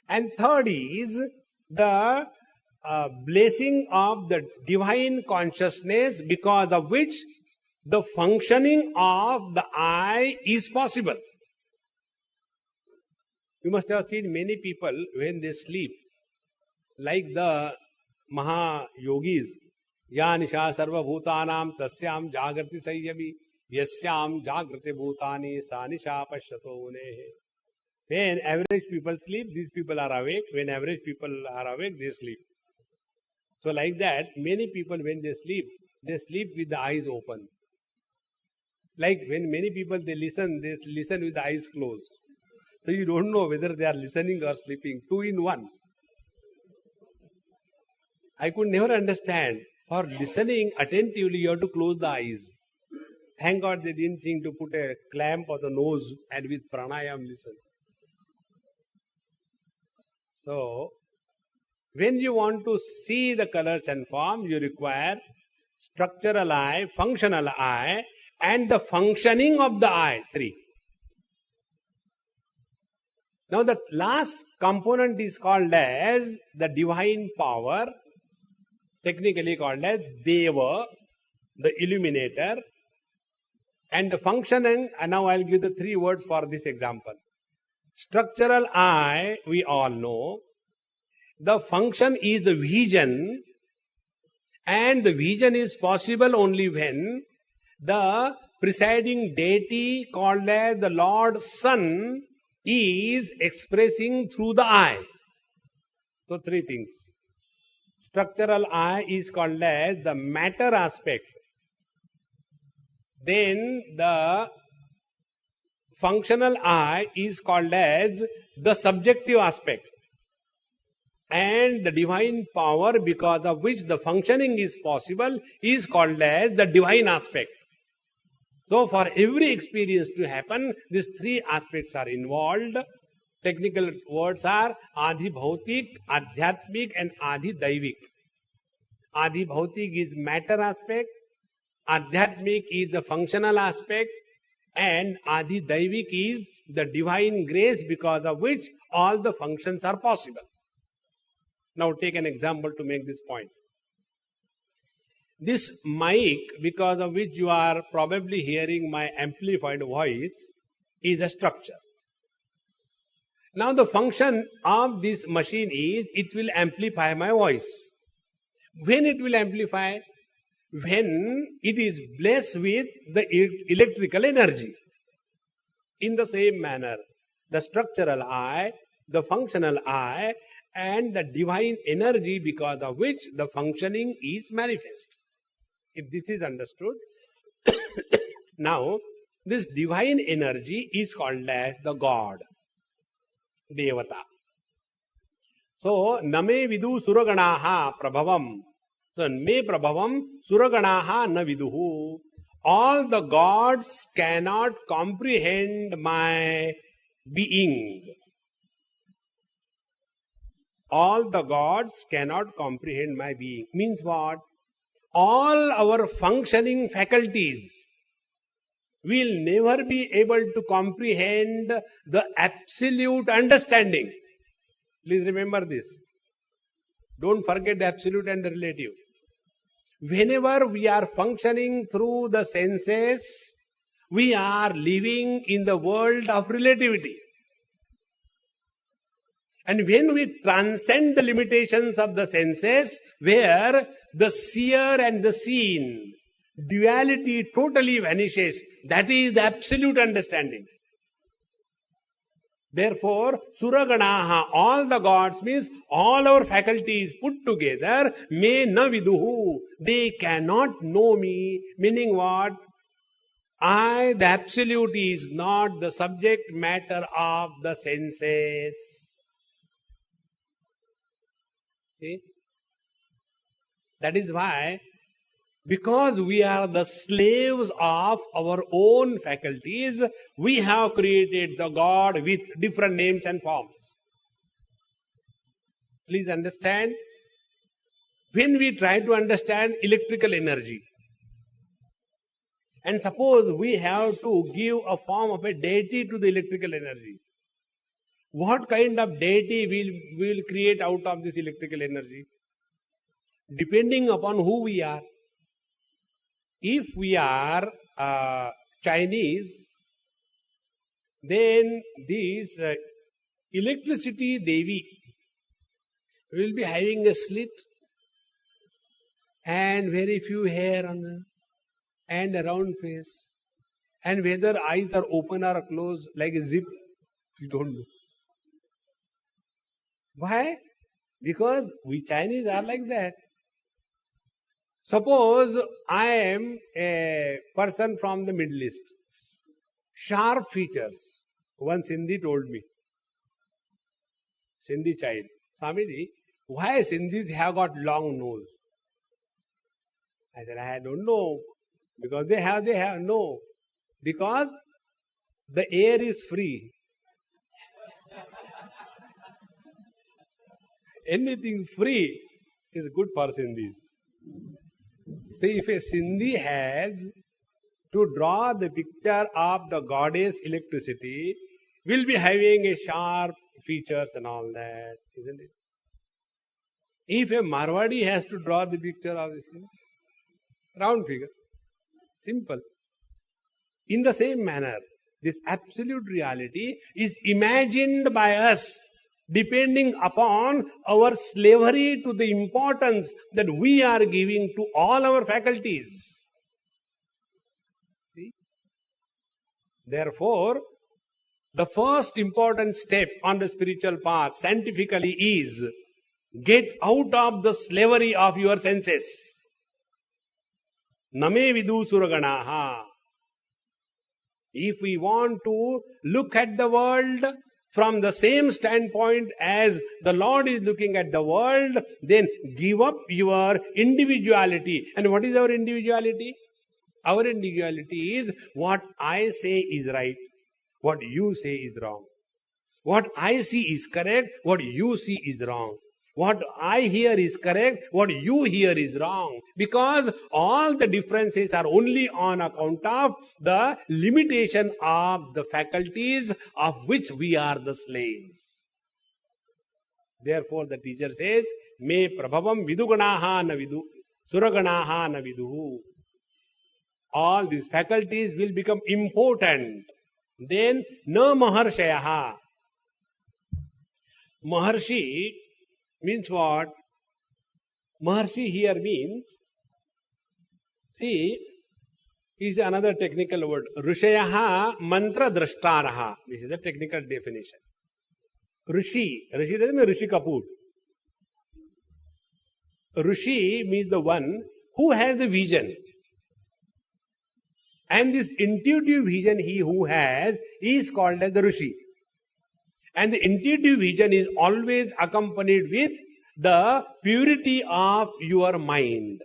And third is the blessing of the divine consciousness, because of which the functioning of the eye is possible. You must have seen many people when they sleep, like the Maha Yogis, Ya Nisha Sarva Bhutanam Tasyam Jagrati Sayyami Yasyam Jagrati Bhutani Sa Nisha Pashyato Unehe. When average people sleep, these people are awake. When average people are awake, they sleep. So like that, many people when they sleep with the eyes open. Like when many people they listen with the eyes closed. So you don't know whether they are listening or sleeping. Two in one. I could never understand. For listening attentively, you have to close the eyes. Thank God they didn't think to put a clamp on the nose and with pranayam listen. So, when you want to see the colors and form, you require structural eye, functional eye, and the functioning of the eye. 3. Now the last component is called as the divine power, technically called as Deva, the illuminator, and the functioning, and now I'll give the 3 words for this example. Structural eye, we all know. The function is the vision, and the vision is possible only when the presiding deity called as the Lord Sun is expressing through the eye. So three things. Structural I is called as the matter aspect. Then the functional I is called as the subjective aspect. And the divine power, because of which the functioning is possible, is called as the divine aspect. So for every experience to happen, these three aspects are involved. Technical words are Adhi Bhautik, Adhyatmik and Adhi Daivik. Adhi Bhautik is matter aspect, Adhyatmik is the functional aspect, and Adi Daivik is the divine grace because of which all the functions are possible. Now take an example to make this point. This mic, because of which you are probably hearing my amplified voice, is a structure. Now the function of this machine is, it will amplify my voice. When it will amplify? When it is blessed with the electrical energy. In the same manner, the structural I, the functional I, and the divine energy because of which the functioning is manifest. If this is understood, now this divine energy is called as the God, Devata. So, name vidu suraganaha prabhavam. So, me prabhavam suraganaha na viduhu. All the gods cannot comprehend my being. All the gods cannot comprehend my being. Means what? All our functioning faculties will never be able to comprehend the absolute understanding. Please remember this. Don't forget the absolute and the relative. Whenever we are functioning through the senses, we are living in the world of relativity. And when we transcend the limitations of the senses, where the seer and the seen, duality totally vanishes, that is the absolute understanding. Therefore, suraganaha, all the gods means all our faculties put together, me na viduhu, they cannot know me. Meaning what? I, the absolute, is not the subject matter of the senses. See? That is why, because we are the slaves of our own faculties, we have created the God with different names and forms. Please understand. When we try to understand electrical energy, and suppose we have to give a form of a deity to the electrical energy, what kind of deity we will create out of this electrical energy? Depending upon who we are. If we are Chinese, then this electricity Devi will be having a slit and very few hair on the and a round face, and whether eyes are open or closed like a zip, we don't know. Why? Because we Chinese are like that. Suppose I am a person from the Middle East, sharp features. One Sindhi told me, Sindhi child, Swamiji, why Sindhis have got long nose? I said, I don't know. Because they have, no. Because the air is free. Anything free is good for Sindhis. See, if a Sindhi has to draw the picture of the goddess electricity, will be having a sharp features and all that, isn't it? If a Marwadi has to draw the picture of this thing, round figure, simple. In the same manner, this absolute reality is imagined by us depending upon our slavery to the importance that we are giving to all our faculties. See? Therefore, the first important step on the spiritual path scientifically is Get out of the slavery of your senses. Name vidu suraganaha. If we want to look at the world from the same standpoint as the Lord is looking at the world, then give up your individuality. And what is our individuality? Our individuality is what I say is right, what you say is wrong. What I see is correct, what you see is wrong. What I hear is correct, what you hear is wrong. Because all the differences are only on account of the limitation of the faculties of which we are the slave. Therefore the teacher says, Me prabhavam viduganaha na vidu, suraganaha na viduhu. All these faculties will become important. Then, na maharshayaha. Maharshi means what? Maharshi here means, see, is another technical word. Rishayaha mantra drashtaraha. This is the technical definition. Rishi. Rishi doesn't mean Rishi Kapoor. Rishi means the one who has the vision. And this intuitive vision he who has is called as the Rishi. And the intuitive vision is always accompanied with the purity of your mind.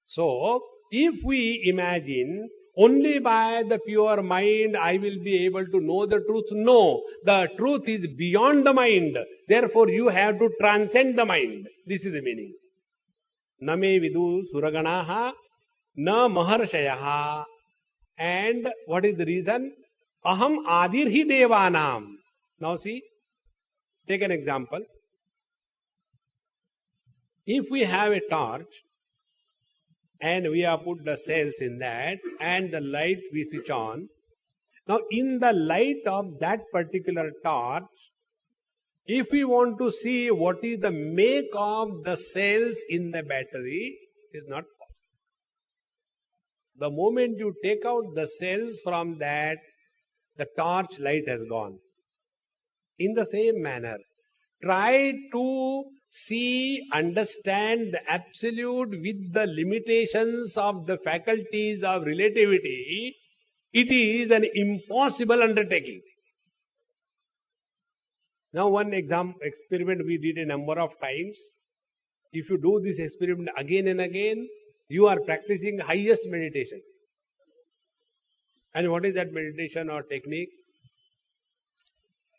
So, if we imagine only by the pure mind I will be able to know the truth, no. The truth is beyond the mind. Therefore, you have to transcend the mind. This is the meaning. Name vidu suraganaha na maharshayaha. And what is the reason? Aham adirhi devanam. Now see, take an example. If we have a torch and we have put the cells in that and the light we switch on, now in the light of that particular torch, if we want to see what is the make of the cells in the battery, it is not possible. The moment you take out the cells from that, the torch light has gone. In the same manner, try to see, understand the absolute with the limitations of the faculties of relativity. It is an impossible undertaking. Now one experiment we did a number of times. If you do this experiment again and again, you are practicing highest meditation. And what is that meditation or technique?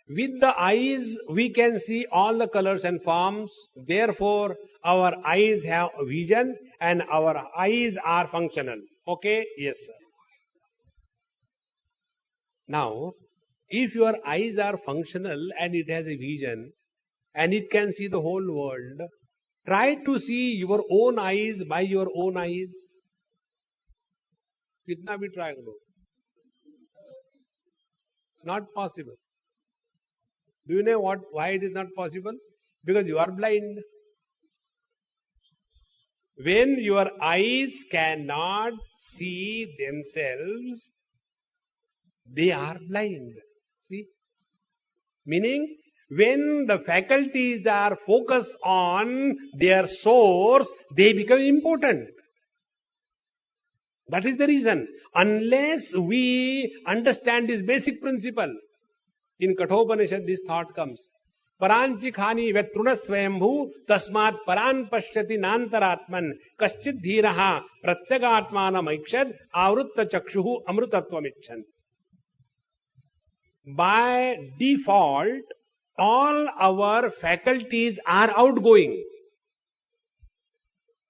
With the eyes, we can see all the colors and forms. Therefore, our eyes have vision and our eyes are functional. Okay? Yes, sir. Now, if your eyes are functional and it has a vision and it can see the whole world, try to see your own eyes by your own eyes. Kitna bhi try karo. Not possible. Do you know why it is not possible? Because you are blind. When your eyes cannot see themselves, they are blind. See? Meaning, when the faculties are focused on their source, they become important. That is the reason. Unless we understand this basic principle, in Kathopanishad this thought comes. Paranchi khani vetruna swayambhu tasmat paran pashyati nantaratman kaschid dhiraha pratyagatmana maikshad avrutta chakshuhu amrutatvam. By default, all our faculties are outgoing.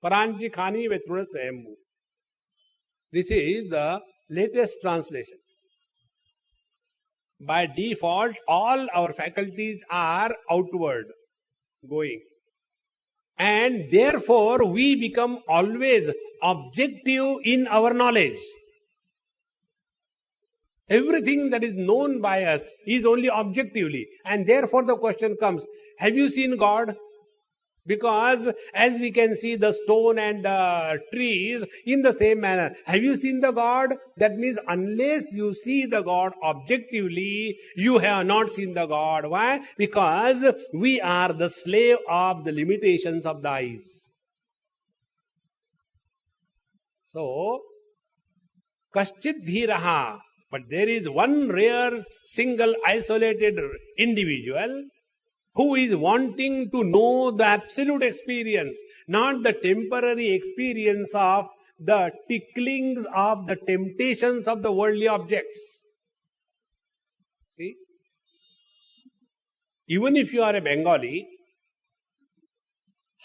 Paranchi khani vetruna swayambhu. This is the latest translation. By default, all our faculties are outward going. And therefore, we become always objective in our knowledge. Everything that is known by us is only objectively. And therefore the question comes, have you seen God? Because as we can see the stone and the trees in the same manner. Have you seen the God? That means unless you see the God objectively, you have not seen the God. Why? Because we are the slave of the limitations of the eyes. So, Kaschit Dhiraha. But there is one rare, single, isolated individual who is wanting to know the absolute experience, not the temporary experience of the ticklings of the temptations of the worldly objects. See? Even if you are a Bengali,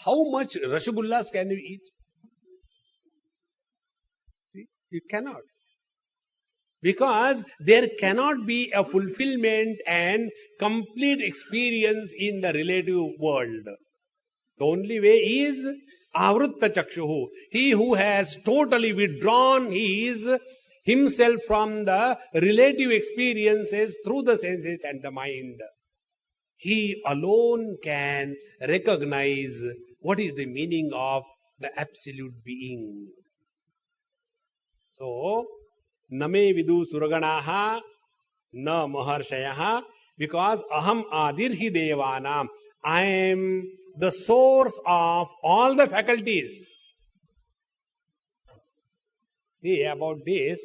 how much rasagullas can you eat? See? You cannot. Because there cannot be a fulfillment and complete experience in the relative world. The only way is avrutta chakshuhu. He who has totally withdrawn himself from the relative experiences through the senses and the mind. He alone can recognize what is the meaning of the absolute being. So, Name vidu suraganaha na maharshayaha, because aham adirhi devanam. I am the source of all the faculties. See, about this,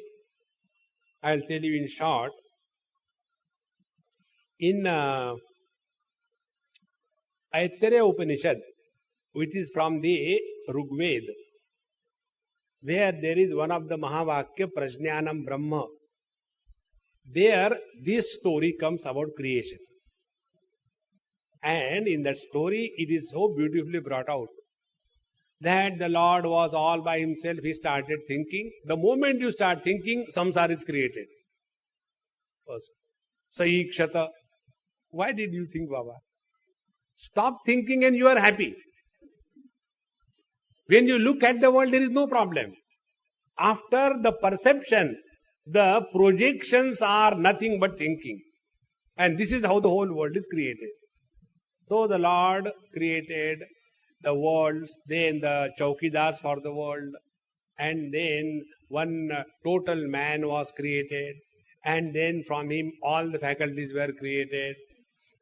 I'll tell you in short. In Aitareya Upanishad, which is from the Rigveda, where there is one of the Mahavakya Prajnanam Brahma. There, this story comes about creation. And in that story, it is so beautifully brought out that the Lord was all by himself. He started thinking. The moment you start thinking, samsara is created. First. Saikshata. Why did you think, Baba? Stop thinking and you are happy. When you look at the world, there is no problem. After the perception, the projections are nothing but thinking. And this is how the whole world is created. So the Lord created the worlds, then the chowkidars for the world, and then one total man was created, and then from him all the faculties were created,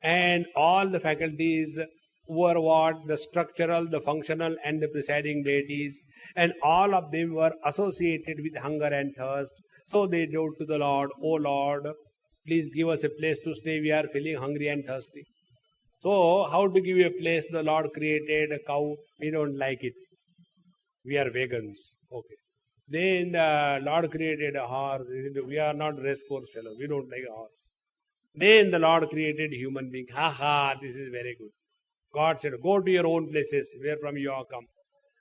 and all the faculties were what? The structural, the functional, and the presiding deities. And all of them were associated with hunger and thirst. So they told to the Lord, "O Lord, please give us a place to stay. We are feeling hungry and thirsty." So, how to give you a place? The Lord created a cow. We don't like it. We are vegans. Okay. Then the Lord created a horse. We are not race course fellow. We don't like a horse. Then the Lord created human being. Ha ha, this is very good. God said, go to your own places, where from you are come.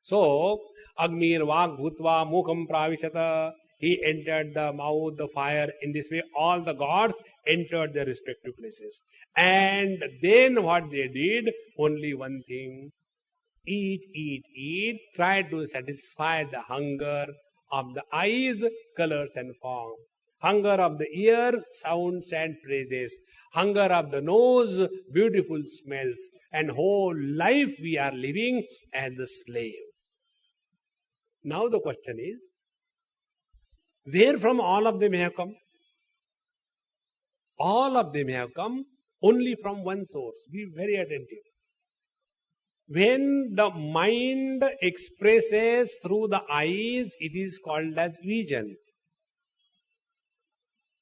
So, Agnir Vak Bhutva Mukham Pravishata. He entered the mouth, the fire. In this way, all the gods entered their respective places. And then what they did? Only one thing. Eat, eat, eat. Try to satisfy the hunger of the eyes, colors and form. Hunger of the ears, sounds and praises. Hunger of the nose, beautiful smells. And whole life we are living as the slave. Now the question is, where from all of them have come? All of them have come only from one source. Be very attentive. When the mind expresses through the eyes, it is called as vision.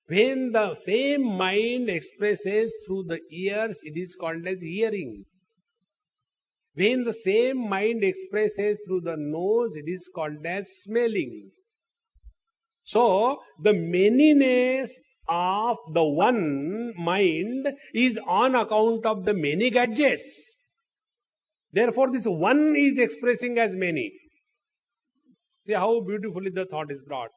When the same mind expresses through the ears, it is called as hearing. When the same mind expresses through the nose, it is called as smelling. So, the manyness of the one mind is on account of the many gadgets. Therefore, this one is expressing as many. See how beautifully the thought is brought.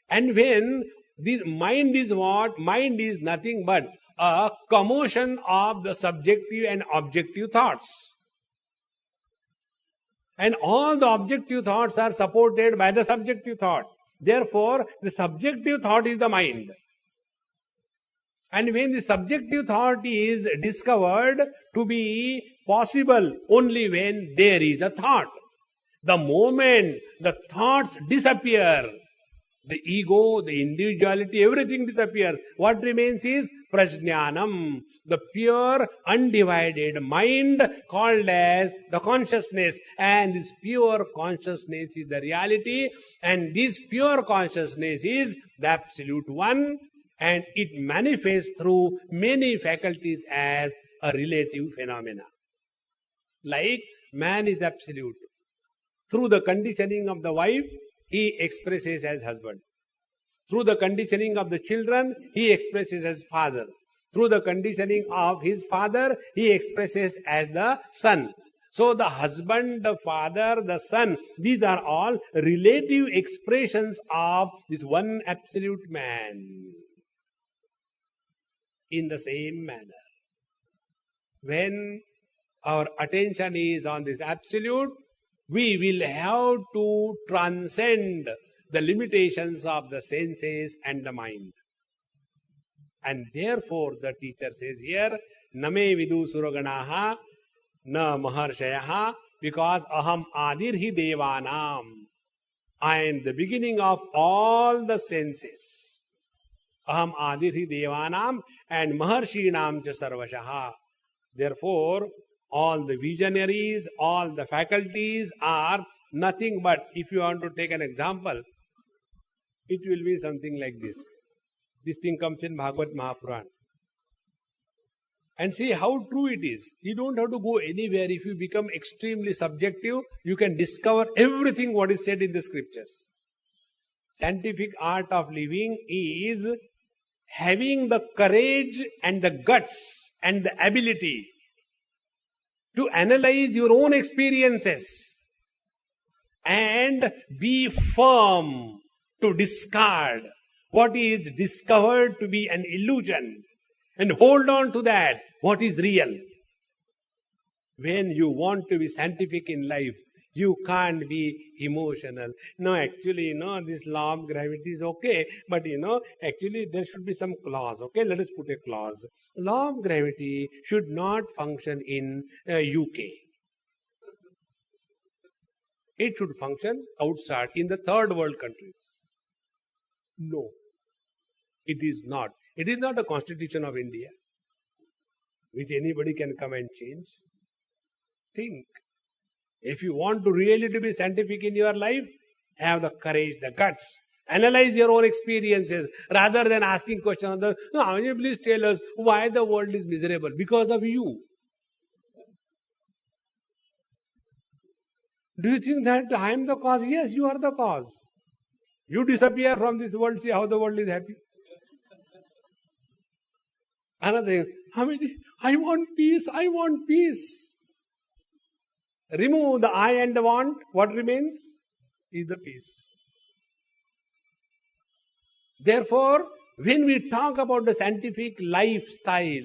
And when this mind is what? Mind is nothing but a commotion of the subjective and objective thoughts. And all the objective thoughts are supported by the subjective thought. Therefore, the subjective thought is the mind. And when the subjective thought is discovered to be possible only when there is a thought. The moment the thoughts disappear, the ego, the individuality, everything disappears. What remains is prajnanam, the pure, undivided mind called as the consciousness. And this pure consciousness is the reality. And this pure consciousness is the absolute one. And it manifests through many faculties as a relative phenomena. Like man is absolute. Through the conditioning of the wife, he expresses as husband. Through the conditioning of the children, he expresses as father. Through the conditioning of his father, he expresses as the son. So the husband, the father, the son, these are all relative expressions of this one absolute man. In the same manner, when our attention is on this absolute, we will have to transcend the limitations of the senses and the mind. And therefore the teacher says here, Name vidu suraganaha na maharshayaha, because aham adirhi devanam. I am the beginning of all the senses. Aham adirhi devanam and maharshinam cha sarvashaha. Therefore, all the visionaries, all the faculties are nothing but, if you want to take an example, it will be something like this. This thing comes in Bhagavad Mahapuran. And see how true it is. You don't have to go anywhere. If you become extremely subjective, you can discover everything what is said in the scriptures. Scientific art of living is having the courage and the guts and the ability to analyze your own experiences and be firm to discard what is discovered to be an illusion and hold on to that, what is real. When you want to be scientific in life, you can't be emotional. No, actually, this law of gravity is okay, but actually there should be some clause. Okay, let us put a clause. Law of gravity should not function in UK. It should function outside, in the third world countries. No, it is not. It is not a constitution of India, which anybody can come and change. Think. If you want to really to be scientific in your life, have the courage, the guts. Analyze your own experiences rather than asking questions. No, please tell us why the world is miserable. Because of you. Do you think that I am the cause? Yes, you are the cause. You disappear from this world, see how the world is happy. Another thing, I want peace, I want peace. Remove the I and the want, what remains is the peace. Therefore, when we talk about the scientific lifestyle,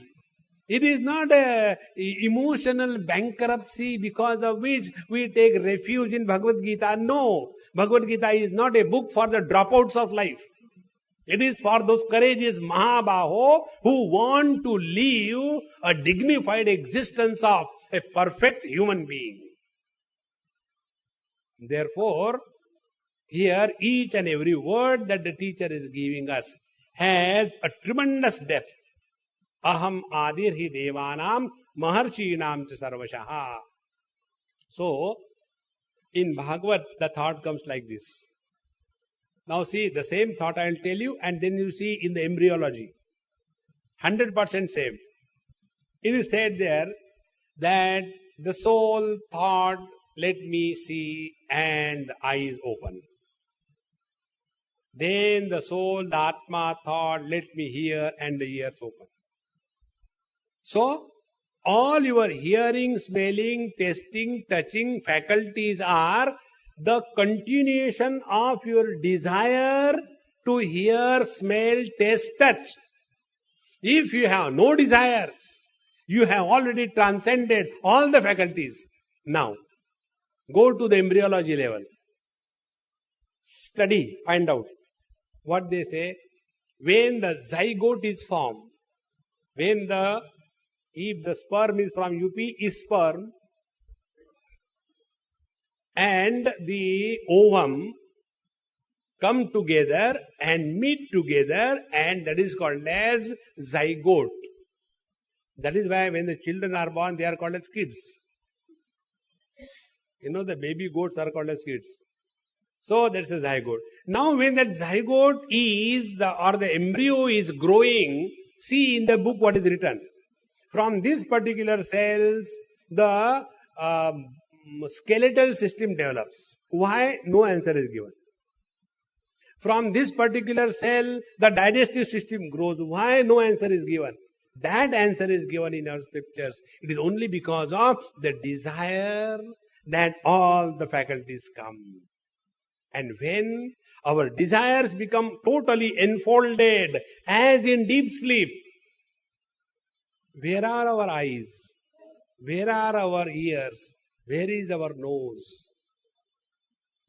it is not a emotional bankruptcy because of which we take refuge in Bhagavad Gita. No, Bhagavad Gita is not a book for the dropouts of life. It is for those courageous Mahabaho who want to live a dignified existence of a perfect human being. Therefore, here each and every word that the teacher is giving us has a tremendous depth. Aham adirhi devanam maharshinam cha sarvashaha. So, in Bhagavad, the thought comes like this. Now see, the same thought I will tell you, and then you see in the embryology. 100% same. It is said there that the soul thought, let me see, and the eyes open. Then the soul, the Atma thought, let me hear, and the ears open. So, all your hearing, smelling, tasting, touching faculties are the continuation of your desire to hear, smell, taste, touch. If you have no desires, you have already transcended all the faculties. Now, go to the embryology level. Study, find out. What they say, when the zygote is formed, When if the sperm is from UP, is sperm, and the ovum come together and meet together, and that is called as zygote. That is why when the children are born, they are called as kids. You know, the baby goats are called as kids. So that's a zygote. Now when that zygote is, the embryo is growing, see in the book what is written. From these particular cells, the skeletal system develops. Why? No answer is given. From this particular cell, the digestive system grows. Why? No answer is given. That answer is given in our scriptures. It is only because of the desire that all the faculties come. And when our desires become totally enfolded, as in deep sleep, where are our eyes? Where are our ears? Where is our nose?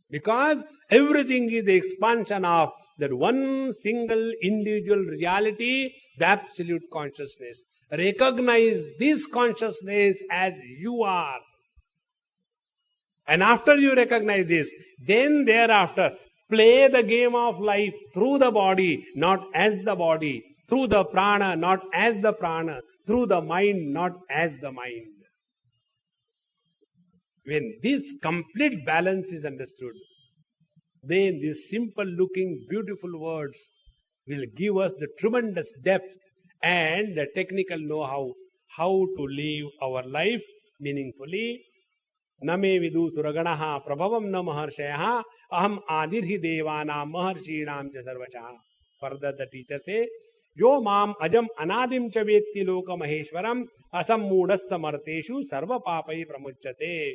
Because everything is the expansion of that one single individual reality, the absolute consciousness. Recognize this consciousness as you are. And after you recognize this, then thereafter, play the game of life through the body, not as the body, through the prana, not as the prana, through the mind, not as the mind. When this complete balance is understood, then these simple looking beautiful words will give us the tremendous depth and the technical know-how how to live our life meaningfully. Name vidu suraganaha prabhavam na maharshayaha aham adirhi devanam maharshinam cha sarvachaha. Further the teacher says, Yo mam ajam anadim cha vetti loka maheshwaram asammudas samarteshu sarva papai pramuchyate.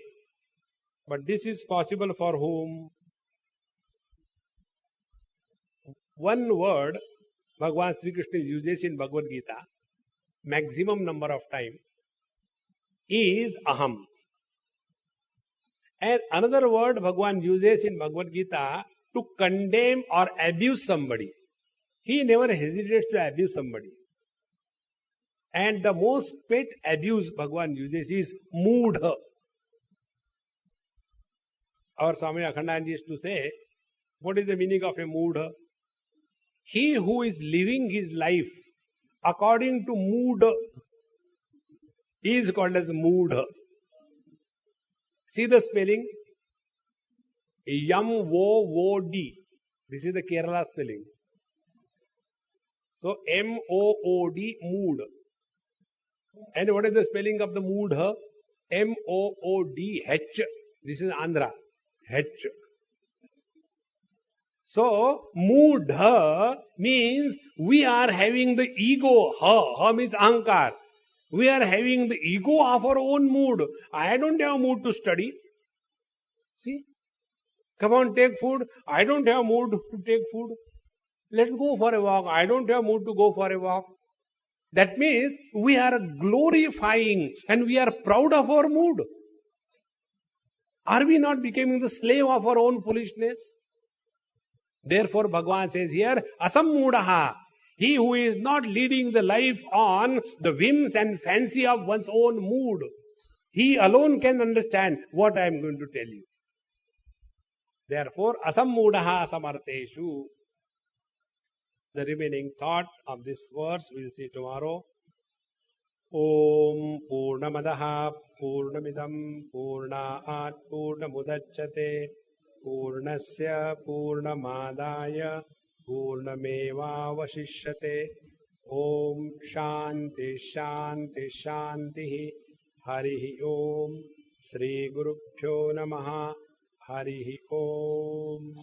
But this is possible for whom? One word Bhagavan Sri Krishna uses in Bhagavad Gita, maximum number of time, is aham. And another word Bhagavan uses in Bhagavad Gita to condemn or abuse somebody. He never hesitates to abuse somebody. And the most pet abuse Bhagavan uses is moodha. Our Swami Akhandanji used to say, what is the meaning of a moodha? He who is living his life according to mood is called as moodha. See the spelling? M-O-O-D. This is the Kerala spelling. So M-O-O-D, mood. And what is the spelling of the moodha? M-O-O-D-H. This is Andhra. H. So, moodha means we are having the ego. Ha means ahankar. We are having the ego of our own mood. I don't have mood to study. See? Come on, take food. I don't have mood to take food. Let's go for a walk. I don't have mood to go for a walk. That means we are glorifying and we are proud of our mood. Are we not becoming the slave of our own foolishness? Therefore, Bhagavan says here, asammudaha. He who is not leading the life on the whims and fancy of one's own mood, he alone can understand what I am going to tell you. Therefore, asammudaha samarteshu. The remaining thought of this verse we will see tomorrow. Om Purnamadaha Purnamidam Purnaat Purnamudachyate Purnasya Purnamadaya Purnameva Vashishyate. Om Shanti Shanti Shanti. Harihi Om. Shri Gurubhyo Namaha. Harihi Om.